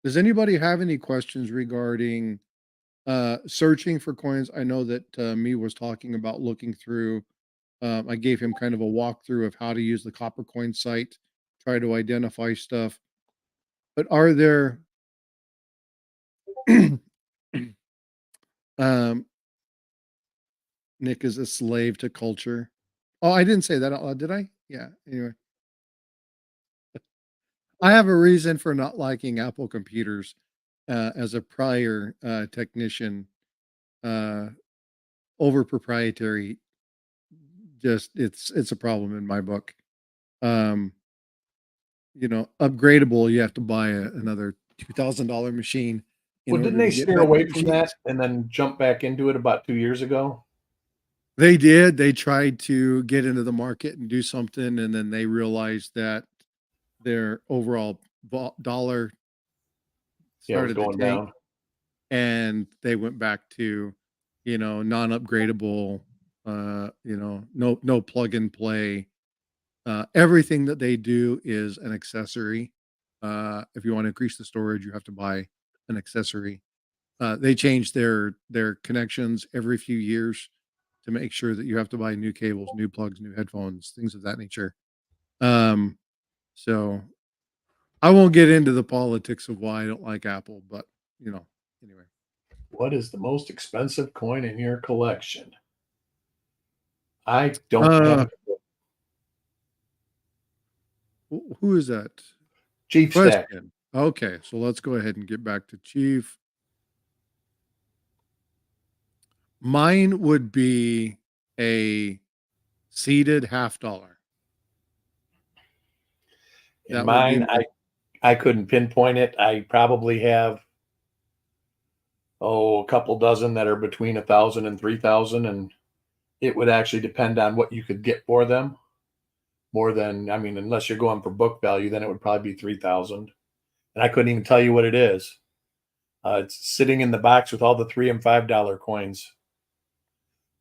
Does anybody have any questions regarding searching for coins? I know that me was talking about looking through. I gave him kind of a walkthrough of how to use the Copper Coin site, try to identify stuff. But are there um, Nick is a slave to culture? Oh, I didn't say that out loud, did I? Yeah. Anyway, I have a reason for not liking Apple computers as a prior technician. Uh, over proprietary, just it's a problem in my book. Um, upgradable, you have to buy another $2,000 machine in Well, didn't order they to get steer better away from that machines. and then jump back into it about 2 years ago? They did. They tried to get into the market and do something, and then they realized that their overall dollar Yeah, it was started to going tank, down. and they went back to, non-upgradable, no plug and play. Everything that they do is an accessory. If you want to increase the storage, you have to buy an accessory. They change their connections every few years to make sure that you have to buy new cables, new plugs, new headphones, things of that nature. Um, So I won't get into the politics of why I don't like Apple, but anyway. What is the most expensive coin in your collection? I don't have Who is that? Chief Stack. Question. Okay, so let's go ahead and get back to Chief. Mine would be a seeded $50. In That would be mine, I couldn't pinpoint it. I probably have a couple dozen that are between 1,000 and 3,000, and it would actually depend on what you could get for them. More than, I mean, unless you're going for book value, then it would probably be 3,000. And I couldn't even tell you what it is. It's sitting in the box with all the $3 and $5 coins.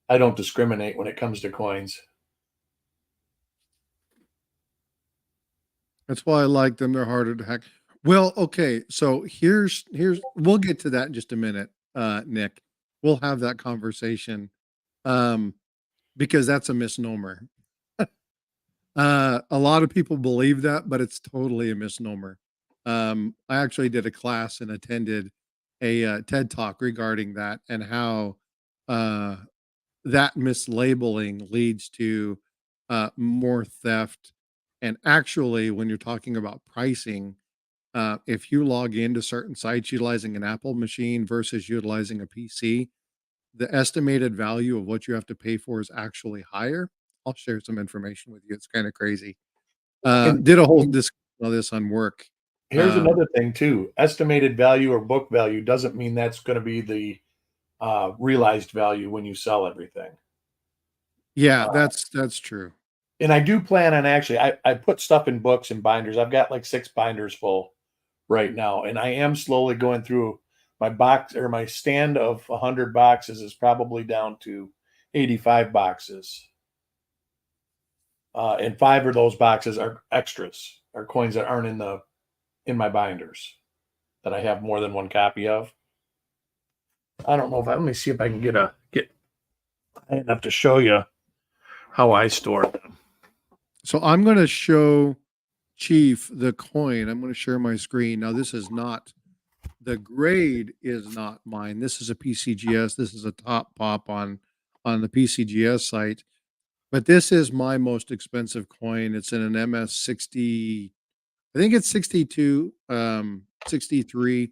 I don't discriminate when it comes to coins. That's why I like them. They're harder to hack. Well, okay. So here's we'll get to that in just a minute, Nick. We'll have that conversation. Because that's a misnomer. A lot of people believe that, but it's totally a misnomer. I actually did a class and attended a TED talk regarding that and how that mislabeling leads to more theft. And actually, when you're talking about pricing, if you log into certain sites utilizing an Apple machine versus utilizing a PC, the estimated value of what you have to pay for is actually higher. I'll share some information with you. It's kind of crazy. And Did a whole discussion on this on work. here's another thing too. Estimated value or book value doesn't mean that's going to be the realized value when you sell everything. Yeah, that's true. And I do plan on actually, I put stuff in books and binders. I've got like 6 binders full right now. And I am slowly going through my box, or my stand of 100 boxes is probably down to 85 boxes. And 5 of those boxes are extras, are coins that aren't in my binders that I have more than one copy of. I don't know if let me see if I can get high enough to show you how I store them. So I'm going to show Chief the coin. I'm going to share my screen. Now, this is not, the grade is not mine. This is a PCGS. This is a top pop on the PCGS site. But this is my most expensive coin. It's in an MS60. I think it's 62, 63,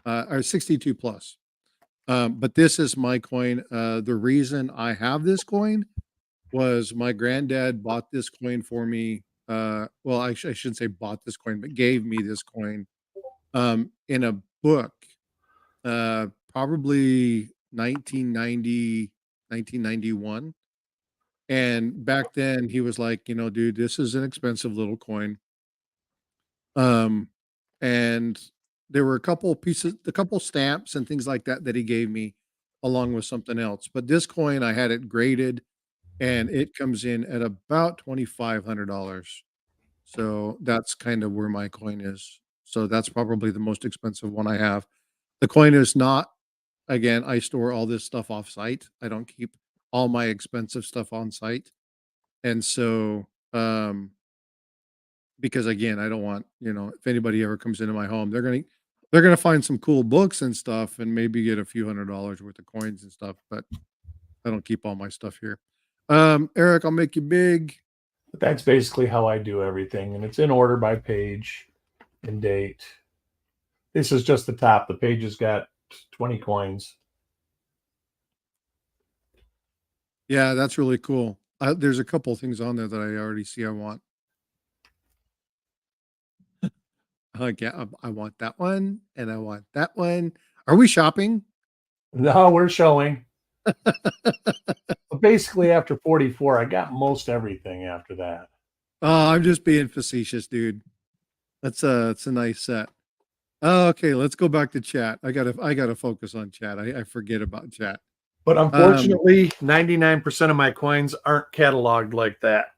or 62 plus. But this is my coin. The reason I have this coin was my granddad bought this coin for me. Well, I shouldn't say bought this coin, but gave me this coin in a book, probably 1990, 1991. And back then he was like, dude, this is an expensive little coin. And there were a couple stamps and things like that he gave me along with something else. But this coin, I had it graded and it comes in at about $2,500. So that's kind of where my coin is. So that's probably the most expensive one I have. The coin is not, again, I store all this stuff off site. I don't keep all my expensive stuff on site. And so, because again, I don't want, if anybody ever comes into my home, they're going to find some cool books and stuff and maybe get a few $100s worth of coins and stuff, but I don't keep all my stuff here. Eric, I'll make you big. But that's basically how I do everything. And it's in order by page and date. This is just the top. The page has got 20 coins. Yeah, that's really cool. There's a couple of things on there that I already see I want. I want that one and I want that one. Are we shopping? No, we're showing. But basically, after 44, I got most everything after that. Oh, I'm just being facetious, dude. It's a nice set. Oh, okay, let's go back to chat. I gotta focus on chat. I forget about chat. But unfortunately, 99% of my coins aren't cataloged like that.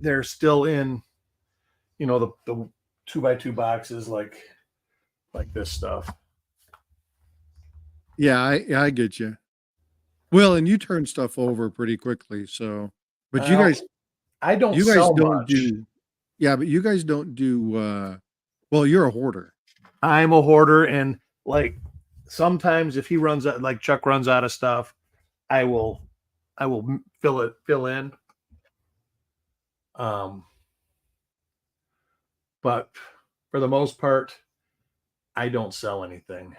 They're still in, the 2x2 boxes like this stuff. Yeah, I get you. Well, and you turn stuff over pretty quickly, so. But you guys I don't you guys sell don't much. Yeah, but you guys don't do well, you're a hoarder. I'm a hoarder, and like sometimes if he runs out, like Chuck runs out of stuff, I will fill in. Um, but for the most part, I don't sell anything,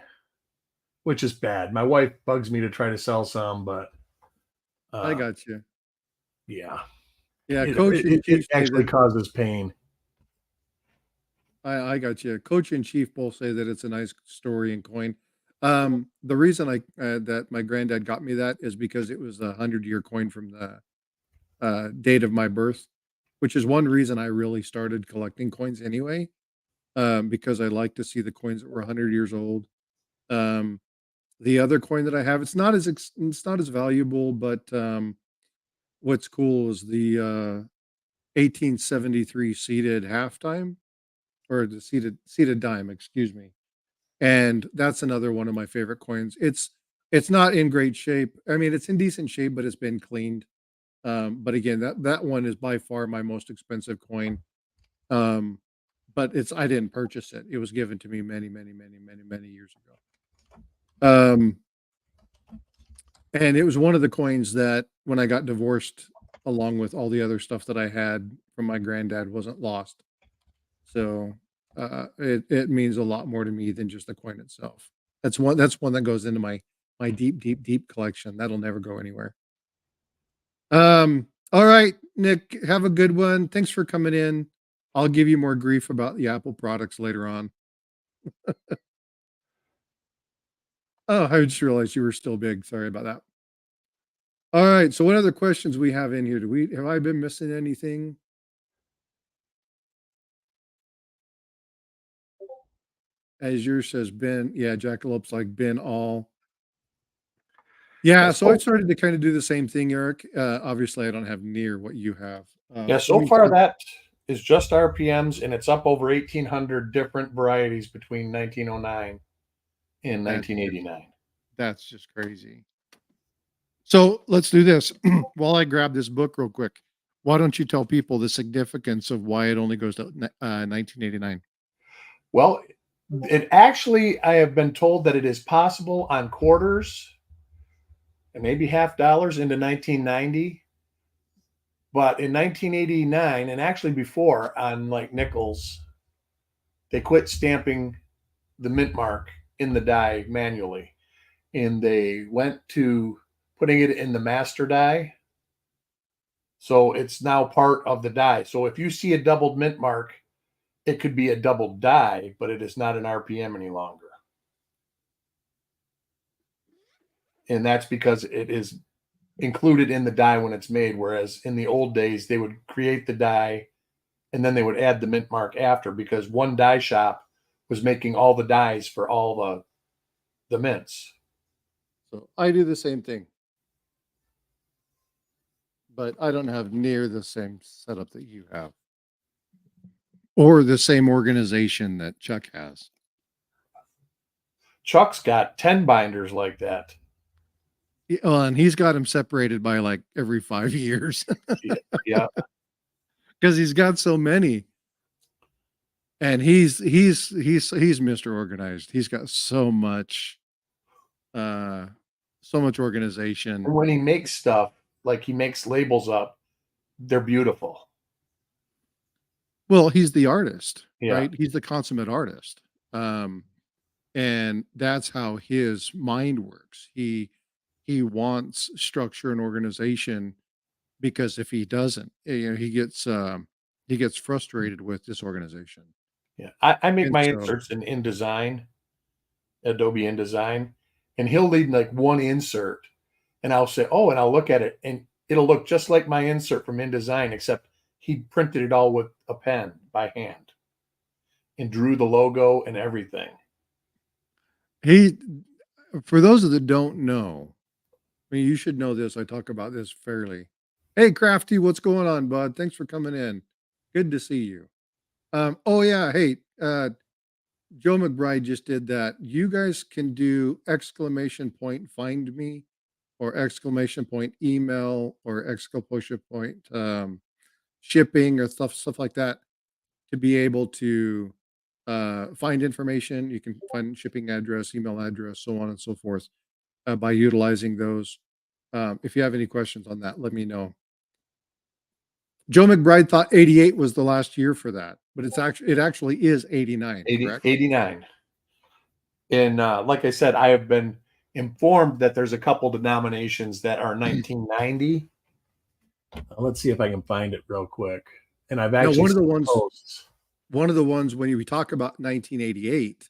which is bad. My wife bugs me to try to sell some, but I got you. yeah, Yeah, coach and it chief say actually that causes pain. I got you. Coach and chief both say that it's a nice story and coin. The reason I that my granddad got me that is because it was a 100-year coin from the date of my birth, which is one reason I really started collecting coins anyway. Because I like to see the coins that were 100 years old. Um, the other coin that I have, it's not as valuable, but what's cool is the 1873 seated halftime or the seated dime, excuse me. And that's another one of my favorite coins. It's not in great shape. I mean, it's in decent shape, but it's been cleaned. But again, that one is by far my most expensive coin. Um, but I didn't purchase it. It was given to me many, many, many, many, many years ago. Um, and it was one of the coins that when I got divorced, along with all the other stuff that I had from my granddad, wasn't lost. So it means a lot more to me than just the coin itself. That's one that goes into my deep, deep, deep collection. That'll never go anywhere. All right, Nick, have a good one. Thanks for coming in. I'll give you more grief about the Apple products later on. Oh, I just realized you were still big. Sorry about that. All right. So what other questions we have in here? Have I been missing anything? As yours says, Ben. Yeah, Jackalopes like Ben all. Yeah, Yeah, so I've so, started to kind of do the same thing, Eric. Obviously, I don't have near what you have. yeah, Let so me far see. that is just RPMs, and it's up over 1,800 different varieties between 1909 and That, 1989. that's just crazy. So let's do this. While I grab this book real quick, why don't you tell people the significance of why it only goes to 1989? Well, it actually, I have been told that it is possible on quarters and maybe half dollars into 1990. But in 1989, and actually before on like nickels, they quit stamping the mint mark in the die manually. And they went to putting it in the master die. So it's now part of the die. So if you see a doubled mint mark, it could be a double die, but it is not an RPM any longer. And that's because it is included in the die when it's made. Whereas in the old days, they would create the die and then they would add the mint mark after because one die shop was making all the dies for all the mints. So I do the same thing, but I don't have near the same setup that you have or the same organization that Chuck has. Chuck's got 10 binders like that. And he's got them separated by like every 5 years Yeah. because he's got so many. And he's Mr. Organized. He's got uh so much organization. And when he makes stuff, like he makes labels up, they're beautiful. Well, he's the artist, Yeah. right? He's the consummate artist. Um and that's how his mind works. He wants structure and organization because if he doesn't, he gets frustrated with disorganization. Yeah. I make And my so inserts in InDesign, Adobe InDesign, and he'll leave like one insert and I'll say, oh, and I'll look at it and it'll look just like my insert from InDesign, except he printed it all with a pen by hand and drew the logo and everything. he for those that don't know, I mean, you should know this. I talk about this fairly. Hey, Crafty, what's going on, bud? Thanks for coming in. Good to see you. Oh yeah, hey, Joe McBride just did that. You guys can do exclamation point find me or exclamation point email or exclamation point shipping or stuff like that. to be able to find information. You can find shipping address, email address, so on and so forth by utilizing those. If you have any questions on that, let me know. Joe McBride thought 88 was the last year for that, but it actually is 89, 80, correct? 89. And like I said, I have been informed that there's a couple denominations that are 1990. Let's see if I can find it real quick. And I've actually one of the seen ones posts. One of the ones when we talk about 1988,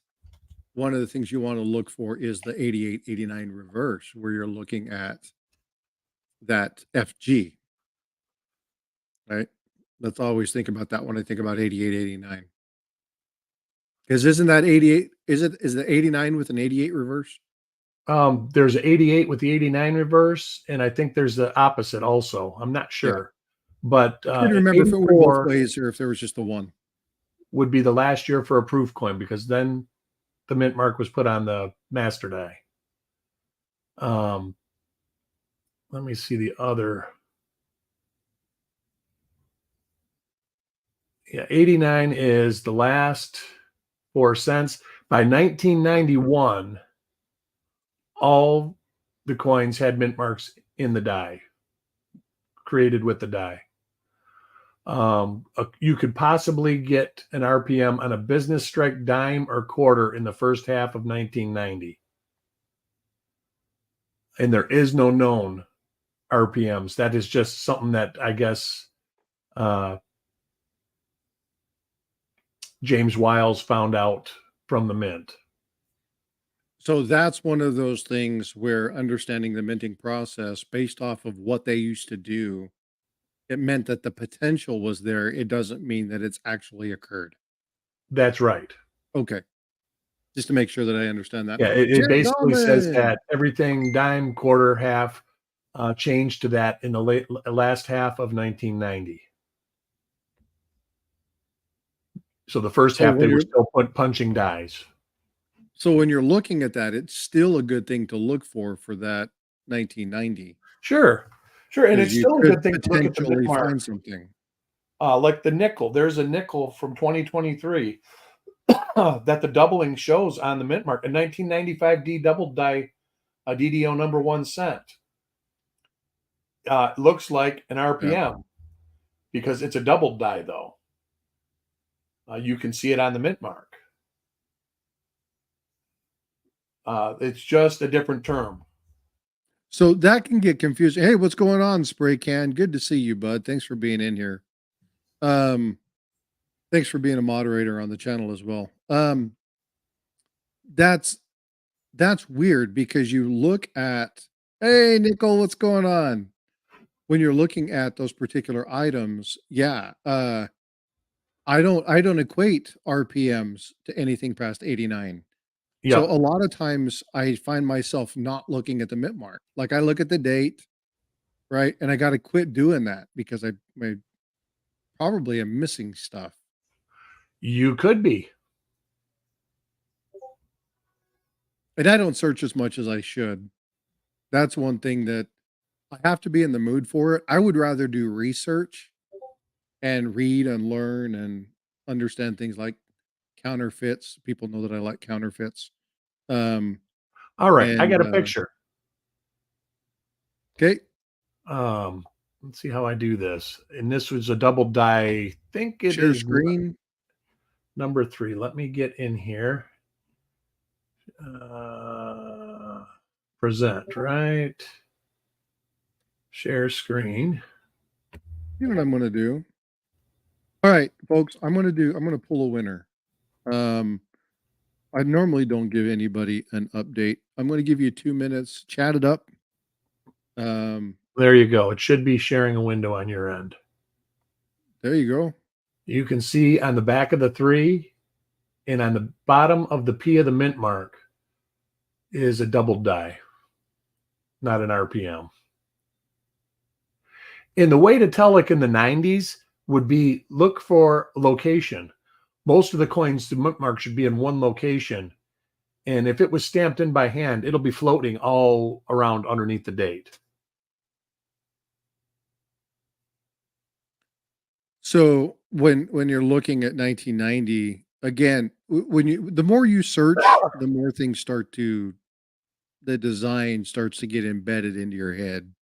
one of the things you want to look for is the 88, 89 reverse, where you're looking at that FG, right? Let's always think about that when I think about 88, 89. Because isn't that 88? Is the 89 with an 88 reverse? There's 88 with the 89 reverse, and I think there's the opposite also. I'm not sure. But I couldn't remember if it went 84 both ways or if there was just the one. would be the last year for a proof coin, because then the mint mark was put on the master die. Let me see the other. Yeah, 89 is the last 4 cents. By 1991, all the coins had mint marks in the die, created with the die. You could possibly get an RPM on a business strike dime or quarter in the first half of 1990. And there is no known RPMs. That is just something that I guess James Wiles found out from the mint. So that's one of those things where understanding the minting process based off of what they used to do, it meant that the potential was there. It doesn't mean that it's actually occurred. That's right. Okay. Just to make sure that I understand that. Yeah, it Jared basically says Gallman! that everything dime, quarter, half changed to that in the last half of 1990. So the first So half, when they were you're still punching dies. so when you're looking at that, it's still a good thing to look for that 1990 Sure. And because it's you still a could good thing to look at the mint potentially mark. find something. Like the nickel. There's a nickel from 2023 that the doubling shows on the mint mark. A 1995 D double die, a DDO number 1 cent. It looks like an RPM because it's a double die, though. You can see it on the mint mark. It's just a different term. So that can get confusing. Hey, what's going on, Spray Can? Good to see you, bud. Thanks for being in here. Thanks for being a moderator on the channel as well. That's weird because you look at, hey, Nicole, what's going on? When you're looking at those particular items, I don't equate RPMs to anything past 89. So Yep. a lot of times I find myself not looking at the mint mark. Like I look at the date, right? And I got to quit doing that because I probably am missing stuff. You could be. And I don't search as much as I should. That's one thing that I have to be in the mood for it. I would rather do research and read and learn and understand things like counterfeits. People know that I like counterfeits. All right. I got a And picture. okay. Let's see how I do this. And this was a double die. I think it Share is screen. number 3. Let me get in here. Present, right? Share screen. You know what I'm going to do? All right, folks, I'm going to pull a winner. I normally don't give anybody an update. I'm going to give you 2 minutes, chat it up. There you go. It should be sharing a window on your end. There you go. You can see on the back of the 3 and on the bottom of the P of the mint mark is a double die, not an RPM. And the way to tell, like in the 90s, would be look for location. Most of the coins, the mint mark should be in one location. And if it was stamped in by hand, it'll be floating all around underneath the date. So when you're looking at 1990, again, the more you search, the more things the design starts to get embedded into your head.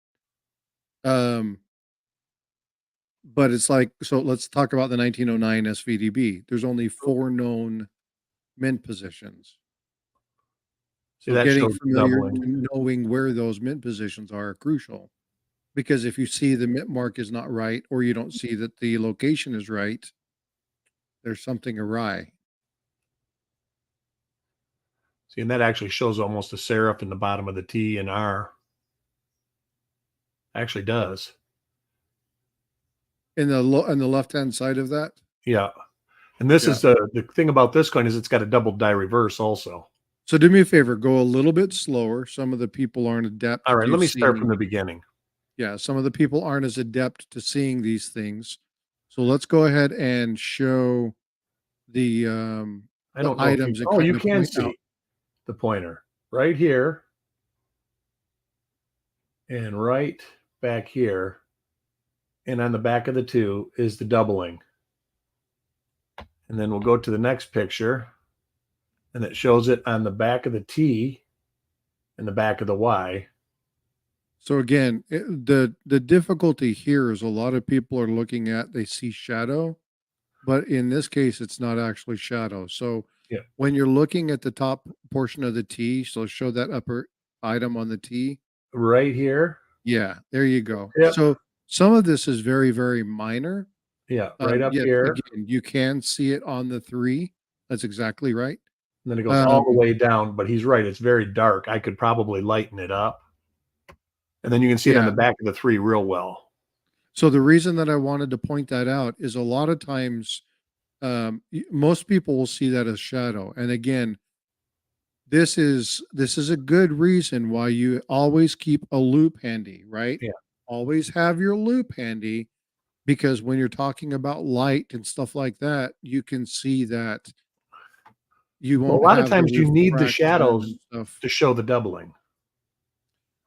Um, but it's like, so let's talk about the 1909 SVDB. There's only 4 known mint positions. See, So that getting shows familiar doubling. and knowing where those mint positions are crucial. Because if you see the mint mark is not right, or you don't see that the location is right, there's something awry. See, and that actually shows almost a serif in the bottom of the T and R. Actually does. In the on the left-hand side of that? Yeah. And this Yeah. is the thing about this coin is it's got a double die reverse also. So do me a favor, go a little bit slower. Some of the people aren't adept All right, to let me start seeing. from the beginning. Yeah, some of the people aren't as adept to seeing these things. So let's go ahead and show I the don't know if you, items and oh, kind you of can point out. see the pointer right here and right back here. And on the back of the 2 is the doubling. And then we'll go to the next picture and it shows it on the back of the T and the back of the Y. So again, the difficulty here is a lot of people are looking at, they see shadow, but in this case, it's not actually shadow. So Yeah. when you're looking at the top portion of the T, so show that upper item on the T. Right here. Yeah, there you go. Yep. So some of this is very, very minor. Yeah, right up Yet here. again, you can see it on the 3. That's exactly right. And then it goes all the Um, way down, but he's right. It's very dark. I could probably lighten it up. And then you can see it on yeah. the back of the 3 real well. So the reason that I wanted to point that out is a lot of times, most people will see that as shadow. And again, this is a good reason why you always keep a loop handy, right? Yeah. Always have your loop handy, because when you're talking about light and stuff like that, you can see that you Well, a won't lot of have the times you need the refraction shadows and stuff. to show the doubling.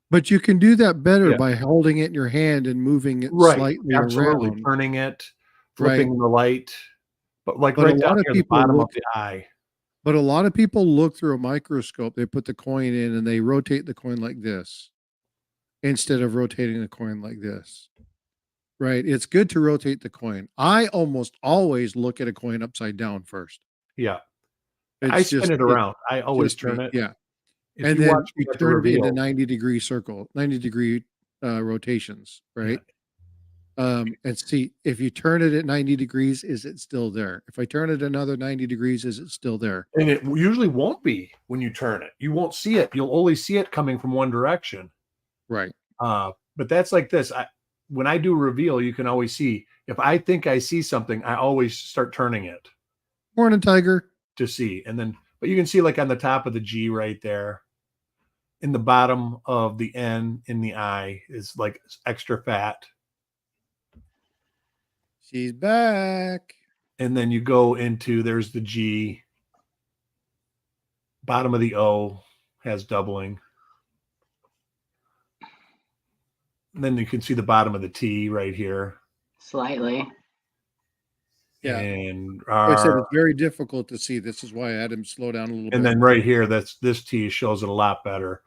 But you can do that better Yeah. by holding it in your hand and moving it Right. slightly Absolutely. around, Turning it, right? flipping the light. But like But a right down lot of here, the people bottom of look the eye. but a lot of people look through a microscope, they put the coin in and they rotate the coin like this instead of rotating the coin like this. Right? It's good to rotate the coin. I almost always look at a coin upside down first. Yeah. I It's spin it it's around. I always just turn me. it. Yeah. If And you watch then me you at the turn it into reveal, 90-degree circle, 90-degree rotations, yeah. right? And see, if you turn it at 90 degrees, is it still there? If I turn it another 90 degrees, is it still there? And it usually won't be when you turn it. You won't see it. You'll only see it coming from one direction. Right. But that's like this. When I do reveal, you can always see. If I think I see something, I always start turning it Morning, Tiger. to see. And then, but you can see like on the top of the G right there, in the bottom of the N in the I is like extra fat. She's back. And then you go into, there's the G. Bottom of the O has doubling. And then you can see the bottom of the T right here. Slightly. Yeah. And Like I said, R. it's very difficult to see. This is why I had him slow down a little bit. And then right here, this T shows it a lot better.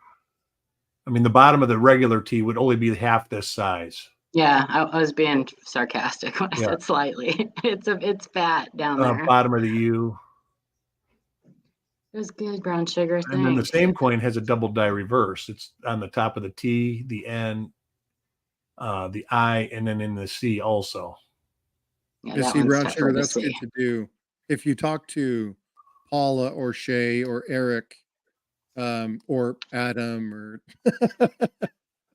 I mean, the bottom of the regular T would only be half this size. Yeah, I was being sarcastic when I Yeah. said slightly. It's fat down there. Bottom of the U. It was good, brown sugar. And then the Thanks. same coin has a double die reverse. It's on the top of the T, the N, the I, and then in the C also. Yeah, You that see, one's brown tougher sugar, to that's good see. to do. If you talk to Paula or Shay or Eric, or Adam, or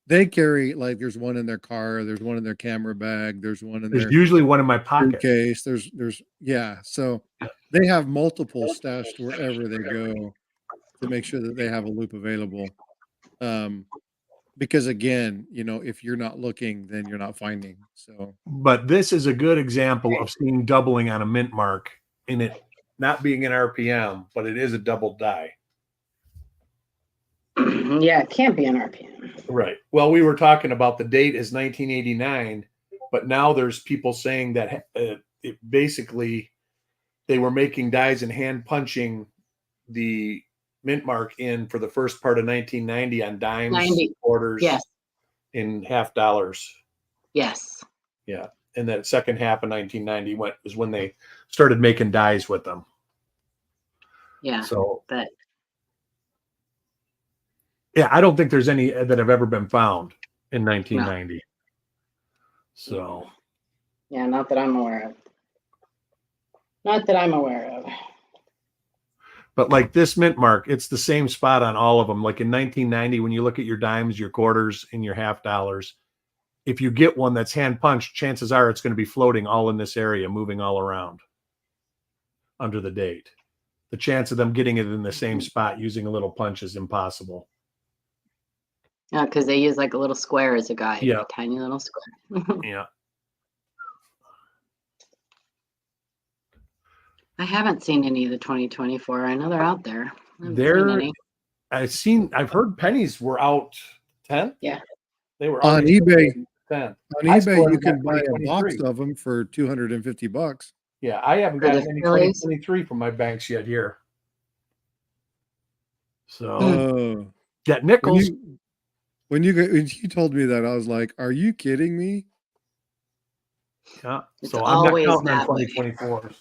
they carry, like, there's one in their car, there's one in their camera bag, there's one in There's their usually one in my pocket. suitcase. Yeah. So they have multiple stashed wherever they go to make sure that they have a loop available. Because again, if you're not looking, then you're not finding. So But this is a good example of seeing doubling on a mint mark in it not being an RPM, but it is a double die. Yeah, it can't be an RPM. Right. Well, we were talking about the date is 1989, but now there's people saying that it basically they were making dies and hand punching the mint mark in for the first part of 1990 on dimes, 90. quarters, Yes. in half dollars. Yes. Yeah. And that second half of 1990 was when they started making dies with them. Yeah. So, But yeah, I don't think there's any that have ever been found in 1990. So, yeah, not that I'm aware of. Not that I'm aware of. but like this mint mark, it's the same spot on all of them. Like in 1990, when you look at your dimes, your quarters, and your half dollars, if you get one that's hand punched, chances are it's going to be floating all in this area, moving all around under the date. The chance of them getting it in the same spot using a little punch is impossible. Yeah, because they use like a little square as a guide. Yeah. A tiny little square. Yeah. I haven't seen any of the 2024. I know they're out there. I haven't seen any. I've heard pennies were out 10th. Yeah. They were On eBay. 10th. On eBay, you can buy a box of them for $250. Yeah, I haven't For gotten the any Phillies? 2023 from my banks yet here. So that nickels. When you told me that, I was like, "Are you kidding me?" Yeah. It's So I'm not always counting on that way. 2024s.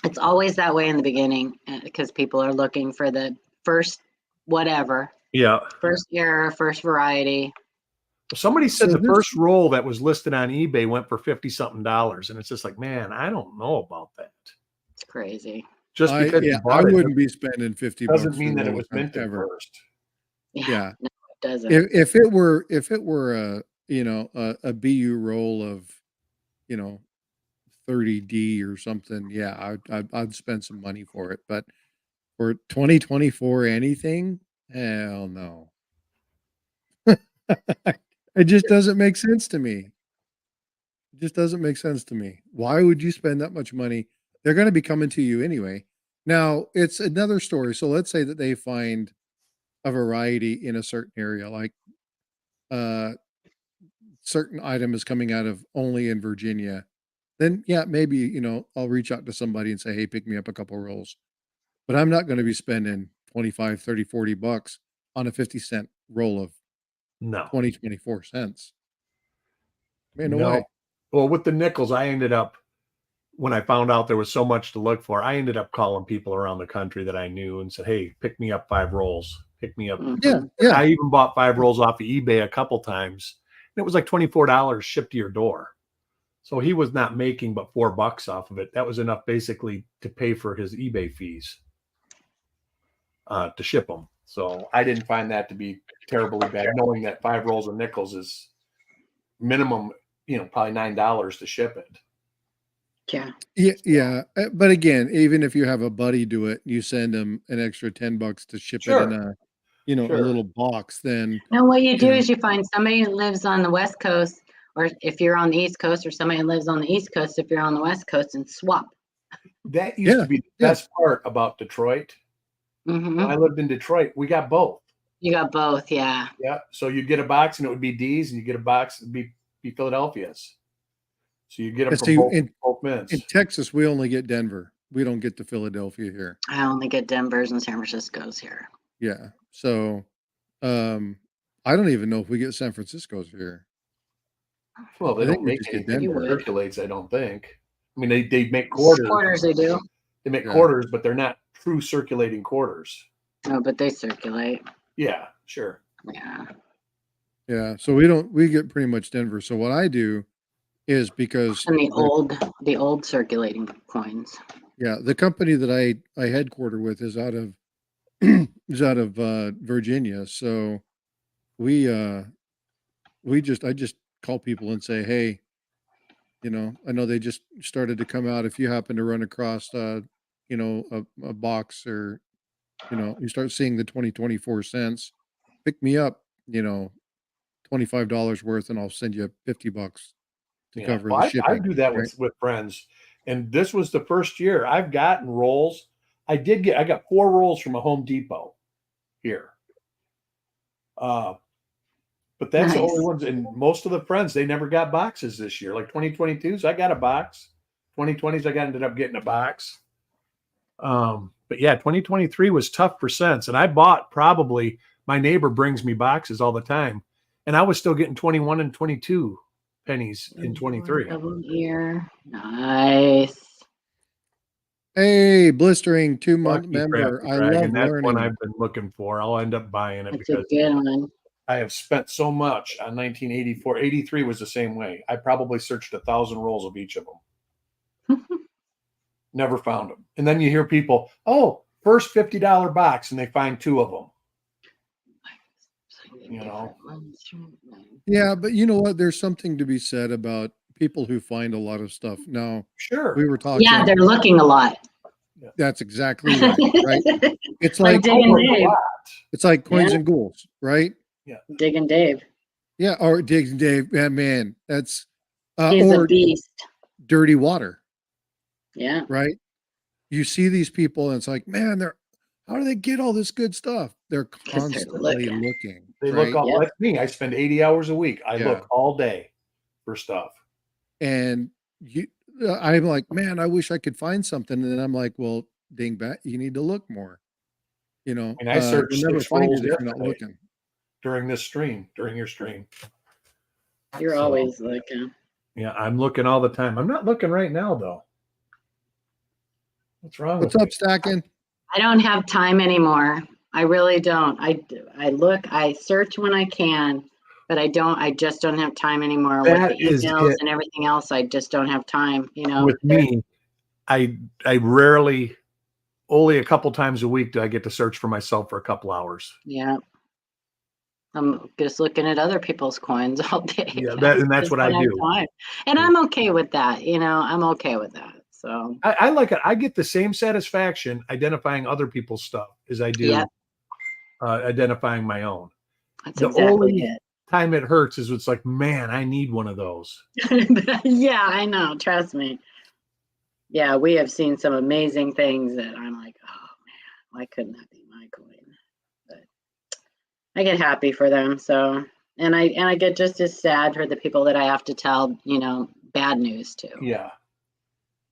It's always that way in the beginning because people are looking for the first whatever, Yeah. first error, first variety. Somebody said So the first roll that was listed on eBay went for $50-something, and it's just like, man, I don't know about that. It's crazy. Just because you I bought it wouldn't be spending $50 doesn't mean for that it rolls was minted ever. first. Yeah. No, it doesn't. If it were a BU roll of 30D or something, yeah, I'd spend some money for it. But for 2024 anything, hell no. It just doesn't make sense to me. It just doesn't make sense to me. Why would you spend that much money? They're going to be coming to you anyway. Now, it's another story. So let's say that they find a variety in a certain area, like certain item is coming out of only in Virginia. Then yeah, maybe, I'll reach out to somebody and say, "Hey, pick me up a couple rolls." But I'm not going to be spending 25, 30, $40 on a 50-cent roll of No. 24 cents. Man, no No. way. Well, with the nickels, I ended up, when I found out there was so much to look for, I ended up calling people around the country that I knew and said, "Hey, pick me up 5 rolls. Pick me up." Yeah, Mhm. yeah. I even bought 5 rolls off of eBay a couple times, and it was like $24 shipped to your door. So he was not making but $4 off of it. That was enough basically to pay for his eBay fees to ship them. So I didn't find that to be terribly bad, knowing that 5 rolls of nickels is minimum, probably $9 to ship it. Yeah. Yeah. But again, even if you have a buddy do it, you send them an extra $10 to ship it in a Sure. little box, then No, what you do Yeah. is you find somebody who lives on the West Coast, or if you're on the East Coast, or somebody who lives on the East Coast, if you're on the West Coast, and swap. That used to be the best part about Detroit. Hmm. When I lived in Detroit, we got both. You got both, yeah. Yeah. So you'd get a box and it would be D's, and you get a box and it'd be Philadelphia's. So you get them from see, both mints. in Texas, we only get Denver. We don't get the Philadelphia here. I only get Denver's and San Francisco's here. Yeah. So, I don't even know if we get San Francisco's here. Well, they I think don't we make just get anything that Denver. circulates, I don't think. I mean, they make quarters. Quarters they do. They make Yeah. quarters, but they're not true circulating quarters. No, but they circulate. Yeah, sure. Yeah. Yeah. So we get pretty much Denver. So what I do is because And the old circulating coins. the company that I headquarter with is out of Virginia. So I just call people and say, "Hey, I know they just started to come out. If you happen to run across a box, or you start seeing the 24 cents, pick me up, $25 worth, and I'll send you $50 to Yeah. cover Well, the I shipping." do that right? with friends. And this was the first year I've gotten rolls. I got 4 rolls from a Home Depot here. But that's the only Nice. ones. And most of the friends, they never got boxes this year. Like 2022s, I got a box. 2020s, ended up getting a box. But yeah, 2023 was tough for cents. And I bought probably, my neighbor brings me boxes all the time. And I was still getting 21 and 22 pennies in 23. Double ear. Nice. Hey, blistering 2-month Lucky Crafty member. I Dragon. love That's one learning. I've been looking for. I'll end up buying it That's a because good one. I have spent so much on 1984. 83 was the same way. I probably searched 1,000 rolls of each of them. Never found them. And then you hear people, oh, first $50 box, and they find 2 of them. You know? Yeah, but you know what? There's something to be said about people who find a lot of stuff. Now, Sure. we were talking. Yeah, they're looking a lot. That's exactly right. Right. It's Like like Digging Dave. it's like coins Yeah. and ghouls, right? Digging Dave. Yeah. Or Diggs and Dave. Yeah, man, that's He's a or beast. dirty water, Yeah. right? You see these people, and it's like, man, how do they get all this good stuff? They're 'Cause they're constantly looking. looking. They right? look all Yep. like me. I spend 80 hours a week. I Yeah. look all day for stuff. And I'm like, man, I wish I could find something. And then I'm like, well, dingbat, you need to look more. You know, And I searched you'll never 6 find rolls it if you're not yesterday looking. during this stream, during your stream. You're So, always looking. yeah, I'm looking all the time. I'm not looking right now, though. What's wrong What's with up, me? Stacking? I don't have time anymore. I really don't. I look, I search when I can, but I just don't have time anymore with That the is emails it. and everything else. I just don't have time, you know. With me, I rarely, only a couple times a week do I get to search for myself for a couple hours. Yeah. I'm just looking at other people's coins all day. Yeah, that's just what I don't have do. time. And I'm okay with that, you know. I'm okay with that. So I like it. I get the same satisfaction identifying other people's stuff as I do Yep. Identifying my own. That's The exactly only time it hurts is it's like, man, I need one of those. it. Yeah, I know. Trust me. Yeah, we have seen some amazing things that I'm like, oh man, why couldn't that be my coin? But I get happy for them. So, and I get just as sad for the people that I have to tell, you know, bad news to. Yeah.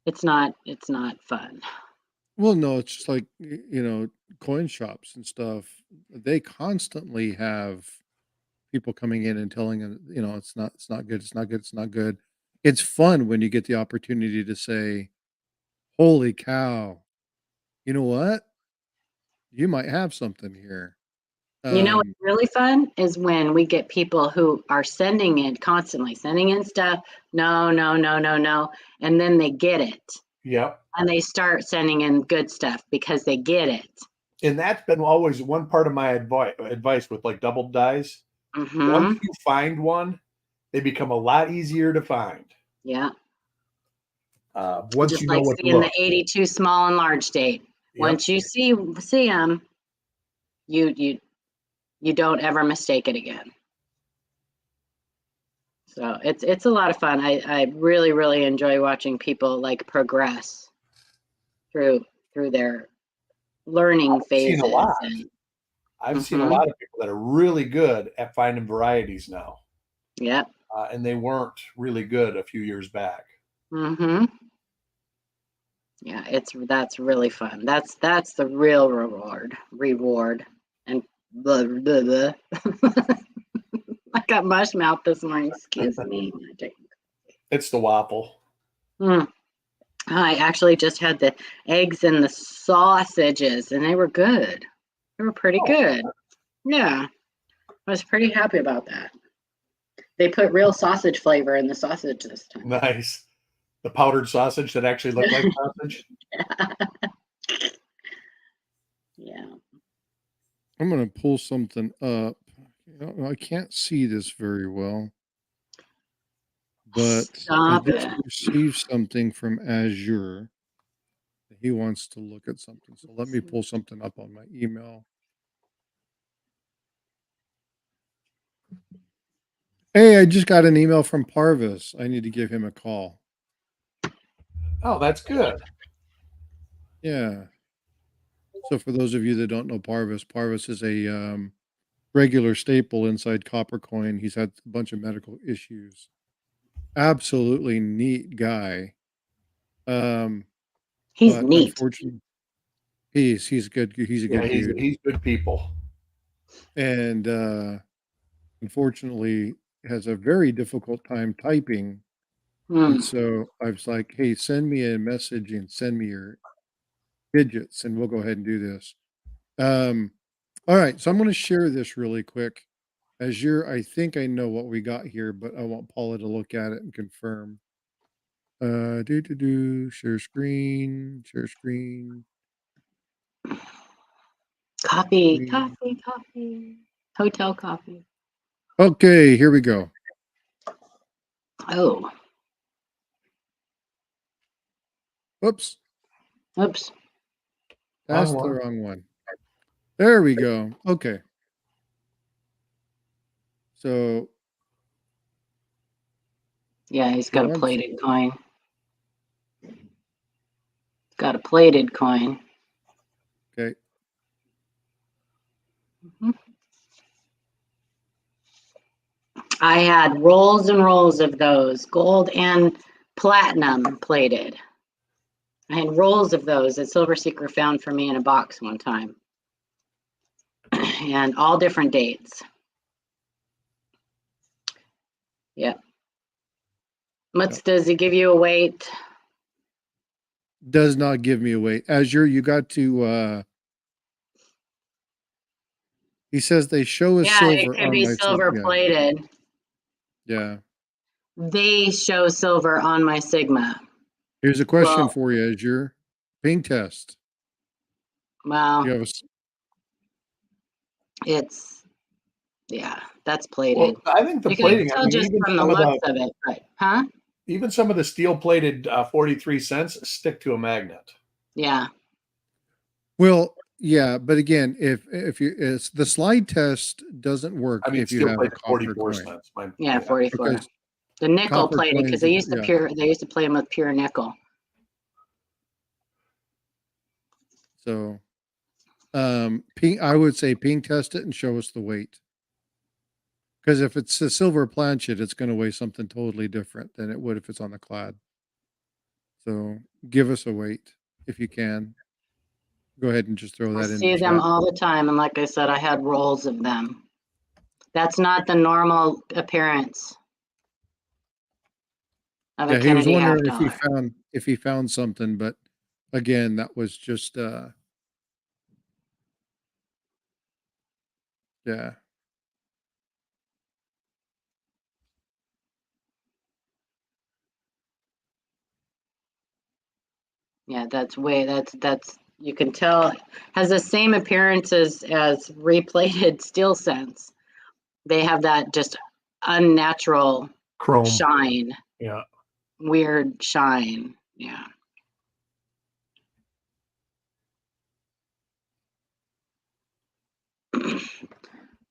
It's not fun. Well, no, it's just like, coin shops and stuff. They constantly have people coming in and telling them, it's not good, it's not good, it's not good. It's fun when you get the opportunity to say, holy cow, you know what? You might have something here. You know what's really fun is when we get people who are sending in constantly, sending in stuff. No, no, no, no, no. And then they get it. Yep. And they start sending in good stuff because they get it. And that's been always one part of my advice with like double dies. Mm-hmm. Once you find one, they become a lot easier to find. Yeah. Once Just you know like what to seeing look. the 82 small and large date. Yep. Once you see them, you don't ever mistake it again. So it's a lot of fun. I really, really enjoy watching people like progress through their learning phases. Seen a lot. And, I've seen a lot of people that are really good at finding varieties now. Yep. And they weren't really good a few years back. Mm-hmm. Yeah, that's really fun. That's the real reward. And blah, blah, blah. I got mush mouth this morning. Excuse me. It's the waffle. I actually just had the eggs and the sausages, and they were good. They were pretty good. Yeah, I was pretty happy about that. They put real sausage flavor in the sausage this time. Nice. The powdered sausage that actually looked like sausage. Yeah. I'm going to pull something up. I can't see this very well, but I just received something from Azure. He wants to look at something. So let me pull something up on my email. Hey, I just got an email from Parvis. I need to give him a call. Oh, that's good. Yeah. So for those of you that don't know Parvis is a regular staple inside copper coin. He's had a bunch of medical issues. Absolutely neat guy. He's But neat. unfortunately, he's good. He's a Yeah, good dude. he's good people. And unfortunately has a very difficult time typing. Hmm. And so I was like, hey, send me a message and send me your digits and we'll go ahead and do this. All right, so I'm going to share this really quick. I think I know what we got here, but I want Paula to look at it and confirm. Share screen, share screen. Coffee, Screen. coffee, coffee. Hotel coffee. Okay, here we go. Oh, Oops, oops. that's Wrong the one. wrong one. There we go. Okay. So Yeah, he's he got a wants, plated coin. Got a plated coin. okay. Mhm. I had rolls and rolls of those, gold and platinum plated. I had rolls of those that Silver Seeker found for me in a box one time. And all different dates. Yep. Does it give you a weight? Does not give me a weight. Azure, you got to he says they show as Yeah, silver it could on be my silver yeah. plated. Yeah. They show silver on my Sigma. Here's a question Well, for you, Azure. Ping test. well, You have it's, yeah, that's plated. Well, I think the You can plating. I tell mean, just even from the some of looks the of it, but, huh? even some of the steel plated 43 cents stick to a magnet. Yeah. well, yeah, but again, if you it's the slide test doesn't work I mean, if you steel have a plated copper 44 coin cents. Yeah, 44. because The nickel copper plated, because coins, they used to play them with pure nickel. so ping I would say ping test it and show us the weight. Because if it's a silver planchet, it's going to weigh something totally different than it would if it's on the clad. So give us a weight if you can. Go ahead and just throw I that in the see them chat. all the time, and like I said, I had rolls of them. That's not the normal appearance of a Yeah, he was Kennedy half wondering dollar. if he found something, but again, that was just yeah. Yeah, that's you can tell has the same appearance as replated steel cents. They have that just unnatural Chrome. shine, Yeah. weird shine. Yeah.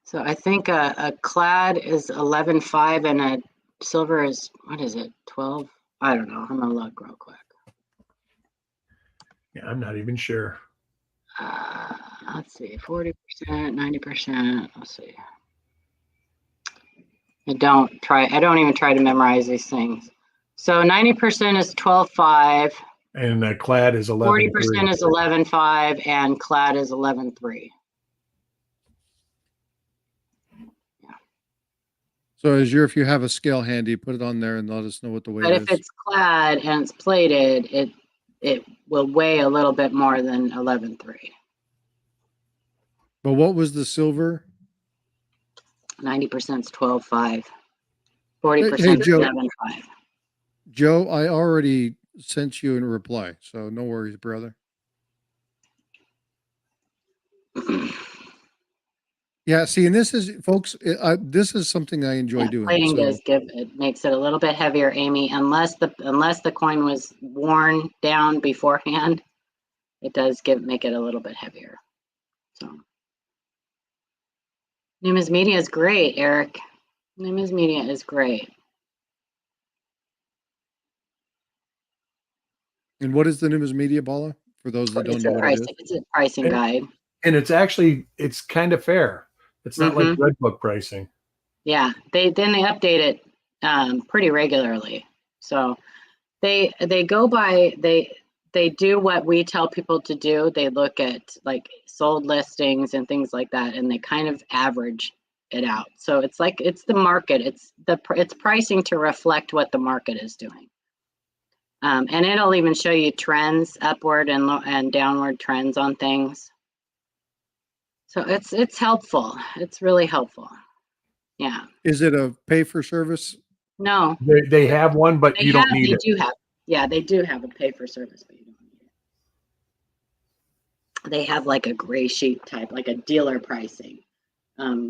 So I think a clad is 11.5 and a silver is, what is it, 12? I don't know. I'm gonna look real quick. Yeah, I'm not even sure. Let's see, 40%, 90%. Let's see. I don't even try to memorize these things. So 90% is 12.5, And clad is 40% 11.3. is 11.5, and clad is 11.3. So if you have a scale handy, put it on there and let us know what the weight But if is. it's clad and it's plated, it will weigh a little bit more than 11.3. But what was the silver? 90% is 12.5. Hey, 40% is Joe. 11.5. Joe, I already sent you a reply, so no worries, brother. Yeah, see, and this is, folks, this is something I enjoy doing. Plating So, makes it a little bit heavier, Amy. Unless the coin was worn down beforehand, it does make it a little bit heavier. So, numismatic is great, Eric. Numismatic is great. and what is the numismatic, Bala? For those that don't know what it is. It's a pricing guide. And it's kind of fair. It's not like Red Book pricing. Yeah, they update it pretty regularly. So they go by they do what we tell people to do. They look at like sold listings and things like that, and they kind of average it out. So it's like it's the market. It's pricing to reflect what the market is doing. And it'll even show you trends, upward and downward trends on things. So it's helpful. It's really helpful. Yeah. Is it a pay for service? No. They have one, but you don't need it. They do have a pay for service, but you don't need it. They have like a gray sheet type, like a dealer pricing.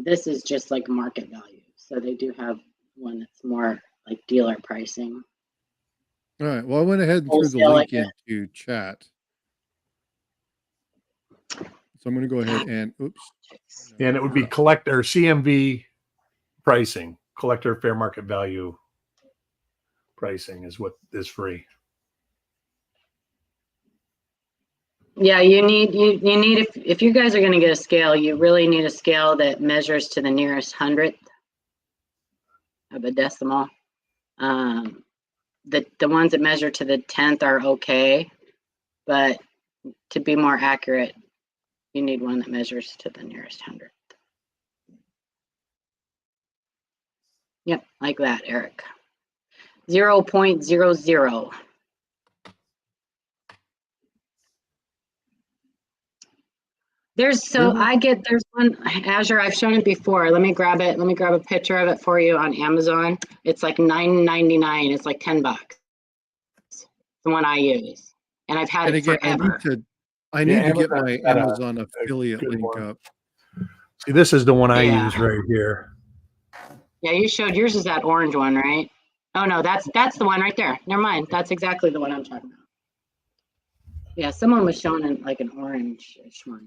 This is just like market value. So they do have one that's more like dealer pricing. All right. Well, I went ahead and threw the Wholesale, link like into chat. So I'm going to go ahead and oops. And it would be collector CMV pricing, collector fair market value pricing is what is free. Yeah, you need if you guys are going to get a scale, you really need a scale that measures to the nearest hundredth of a decimal. The ones that measure to the 10th are okay, but to be more accurate, you need one that measures to the nearest hundredth. Yep, like that, Eric. 0.00. There's one Azure. I've shown it before. Let me grab it. Let me grab a picture of it for you on Amazon. It's like $9.99. It's like $10. The one I use, and I've had it forever. I need to get my Amazon affiliate link up. See, this is the one I use right here. Yeah, you showed yours is that orange one, right? Oh no, that's the one right there. Never mind. That's exactly the one I'm talking about. Yeah, someone was showing in like an orange-ish one.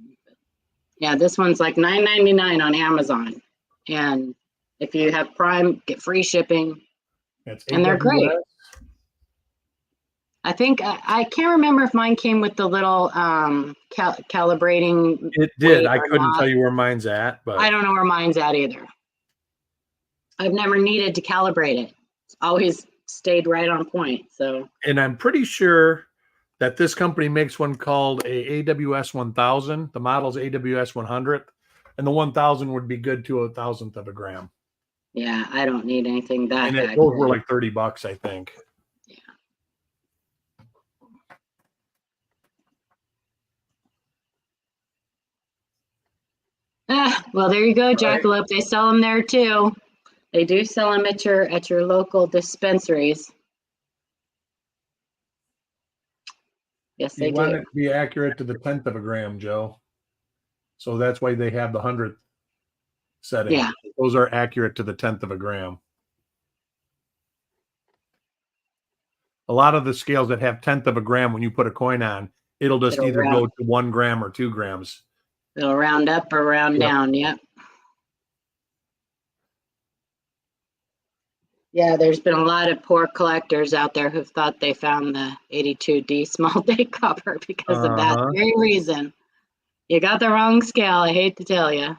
Yeah, this one's like $9.99 on Amazon, and if you have Prime, get free shipping. And they're great. I think I can't remember if mine came with the little calibrating. It did. I couldn't tell you where mine's at, but I don't know where mine's at either. I've never needed to calibrate it. It's always stayed right on point. So, and I'm pretty sure that this company makes one called a AWS 1000. The model's AWS 100, and the 1000 would be good to 1,000th of a gram. Yeah, I don't need anything that. And those were like $30, I think. Well, there you go, Jackalope. Right. They sell them there too. They do sell them at your local dispensaries. Yes, they do. You want it to be accurate to the 10th of a gram, Joe. So that's why they have the 100th setting. Yeah. Those are accurate to the 10th of a gram. A lot of the scales that have 10th of a gram, when you put a coin on, it'll either go to 1 gram or 2 grams. It'll round up or round down. Yep. Yeah, there's been a lot of poor collectors out there who've thought they found the 82D small day copper because of that very reason. You got the wrong scale. I hate to tell you.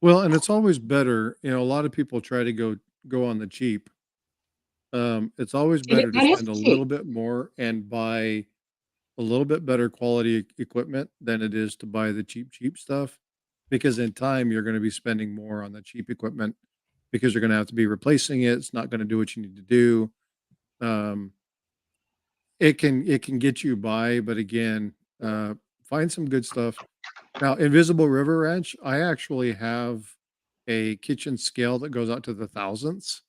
Well, and it's always better. A lot of people try to go on the cheap. It's always better to spend a little bit more and buy a little bit better quality equipment than it is to buy the cheap stuff, because in time you're going to be spending more on the cheap equipment because you're going to have to be replacing it. It's not going to do what you need to do. It can get you by, but again, find some good stuff. Now, Invisible River Ranch, I actually have a kitchen scale that goes out to the thousandths.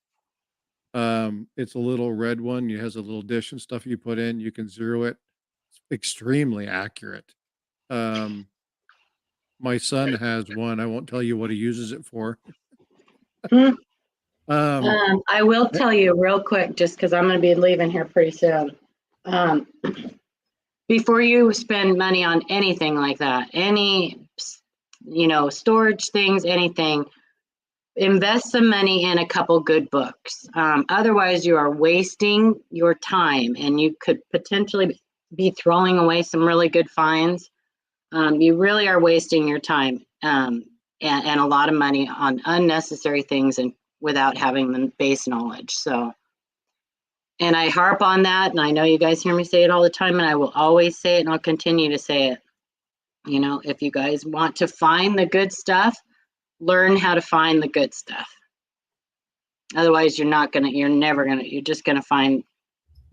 It's a little red one. It has a little dish and stuff you put in. You can zero it. It's extremely accurate. My son has one. I won't tell you what he uses it for. I will tell you real quick, just because I'm going to be leaving here pretty soon. Before you spend money on anything like that, any, storage things, anything, invest some money in a couple good books. Otherwise, you are wasting your time, and you could potentially be throwing away some really good finds. you really are wasting your time and a lot of money on unnecessary things and without having the base knowledge. So, and I harp on that, and I know you guys hear me say it all the time, and I will always say it, and I'll continue to say it. You know, if you guys want to find the good stuff, learn how to find the good stuff. Otherwise, you're just gonna find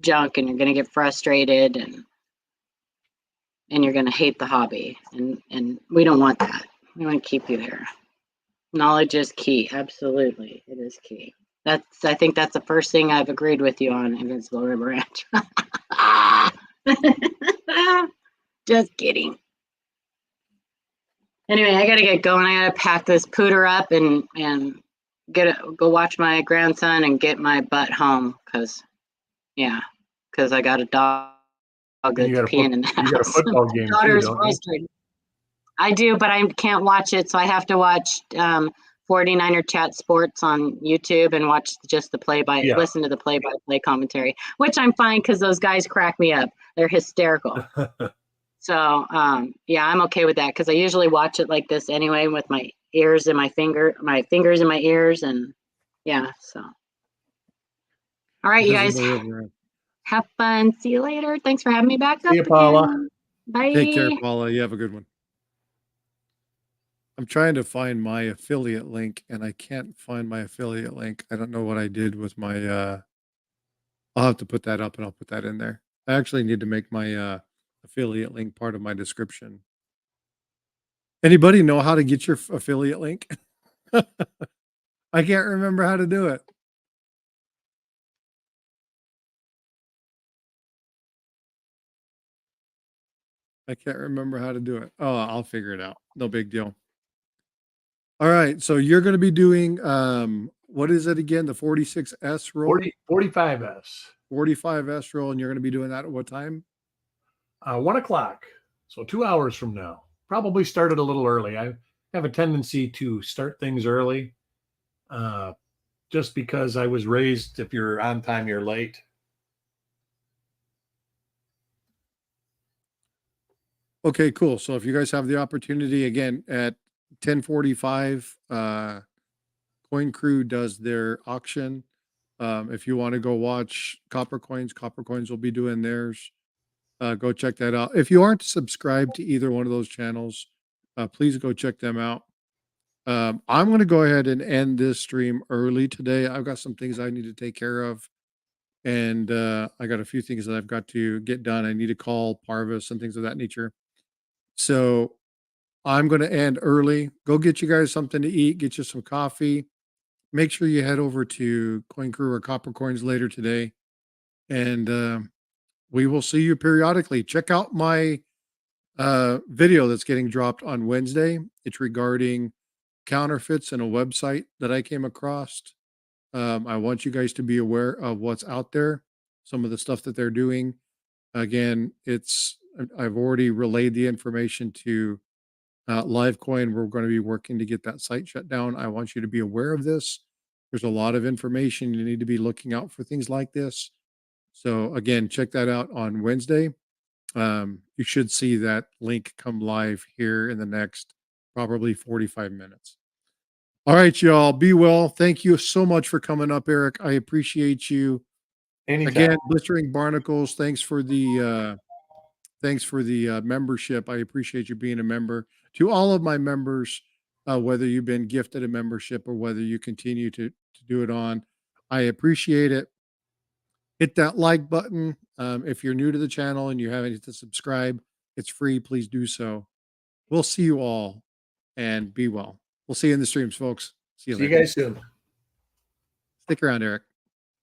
junk, and you're gonna get frustrated, and you're gonna hate the hobby, and we don't want that. We want to keep you here. Knowledge is key. Absolutely, it is key. I think that's the first thing I've agreed with you on, Invincible River Ranch. Just kidding. Anyway, I gotta get going. I gotta pack this pooter up and go watch my grandson and get my butt home, because I got a dog that's peeing in the house. You got a football game too, don't you? I do, but I can't watch it, so I have to watch 49er Chat Sports on YouTube and watch just listen to the play-by-play commentary, which I'm fine because those guys crack me up. They're hysterical. So, I'm okay with that because I usually watch it like this anyway with my ears and my fingers in my ears, and so. All right, you guys, have fun. See you later. Thanks for having me back up. See you, Paula. Again. Bye. Take care, Paula. You have a good one. I'm trying to find my affiliate link and I can't find my affiliate link. I don't know what I did with my, I'll have to put that up and I'll put that in there. I actually need to make my affiliate link part of my description. Anybody know how to get your affiliate link? I can't remember how to do it. I can't remember how to do it. Oh, I'll figure it out. No big deal. All right. So you're going to be doing, what is it again? The 46S roll? 45S. 45S roll. And you're going to be doing that at what time? 1 o'clock. So 2 hours from now. Probably started a little early. I have a tendency to start things early. Just because I was raised, if you're on time, you're late. Okay, cool. So if you guys have the opportunity again at 10:45, Coin Crew does their auction. If you want to go watch Copper Coins will be doing theirs. Go check that out. If you aren't subscribed to either one of those channels, please go check them out. I'm going to go ahead and end this stream early today. I've got some things I need to take care of. And I got a few things that I've got to get done. I need to call Parvis and things of that nature. So I'm going to end early. Go get you guys something to eat, get you some coffee. Make sure you head over to Coin Crew or Copper Coins later today. And we will see you periodically. Check out my video that's getting dropped on Wednesday. It's regarding counterfeits and a website that I came across. I want you guys to be aware of what's out there, some of the stuff that they're doing. Again, I've already relayed the information to Livecoin. We're going to be working to get that site shut down. I want you to be aware of this. There's a lot of information. You need to be looking out for things like this. So again, check that out on Wednesday. You should see that link come live here in the next probably 45 minutes. All right, y'all. Be well. Thank you so much for coming up, Eric. I appreciate you. Anytime. Again, Blistering Barnacles, thanks for the membership. I appreciate you being a member. To all of my members, whether you've been gifted a membership or whether you continue to do it on, I appreciate it. Hit that like button. If you're new to the channel and you haven't hit the subscribe, it's free. Please do so. We'll see you all and be well. We'll see you in the streams, folks. See you later. You guys soon. Stick around, Eric.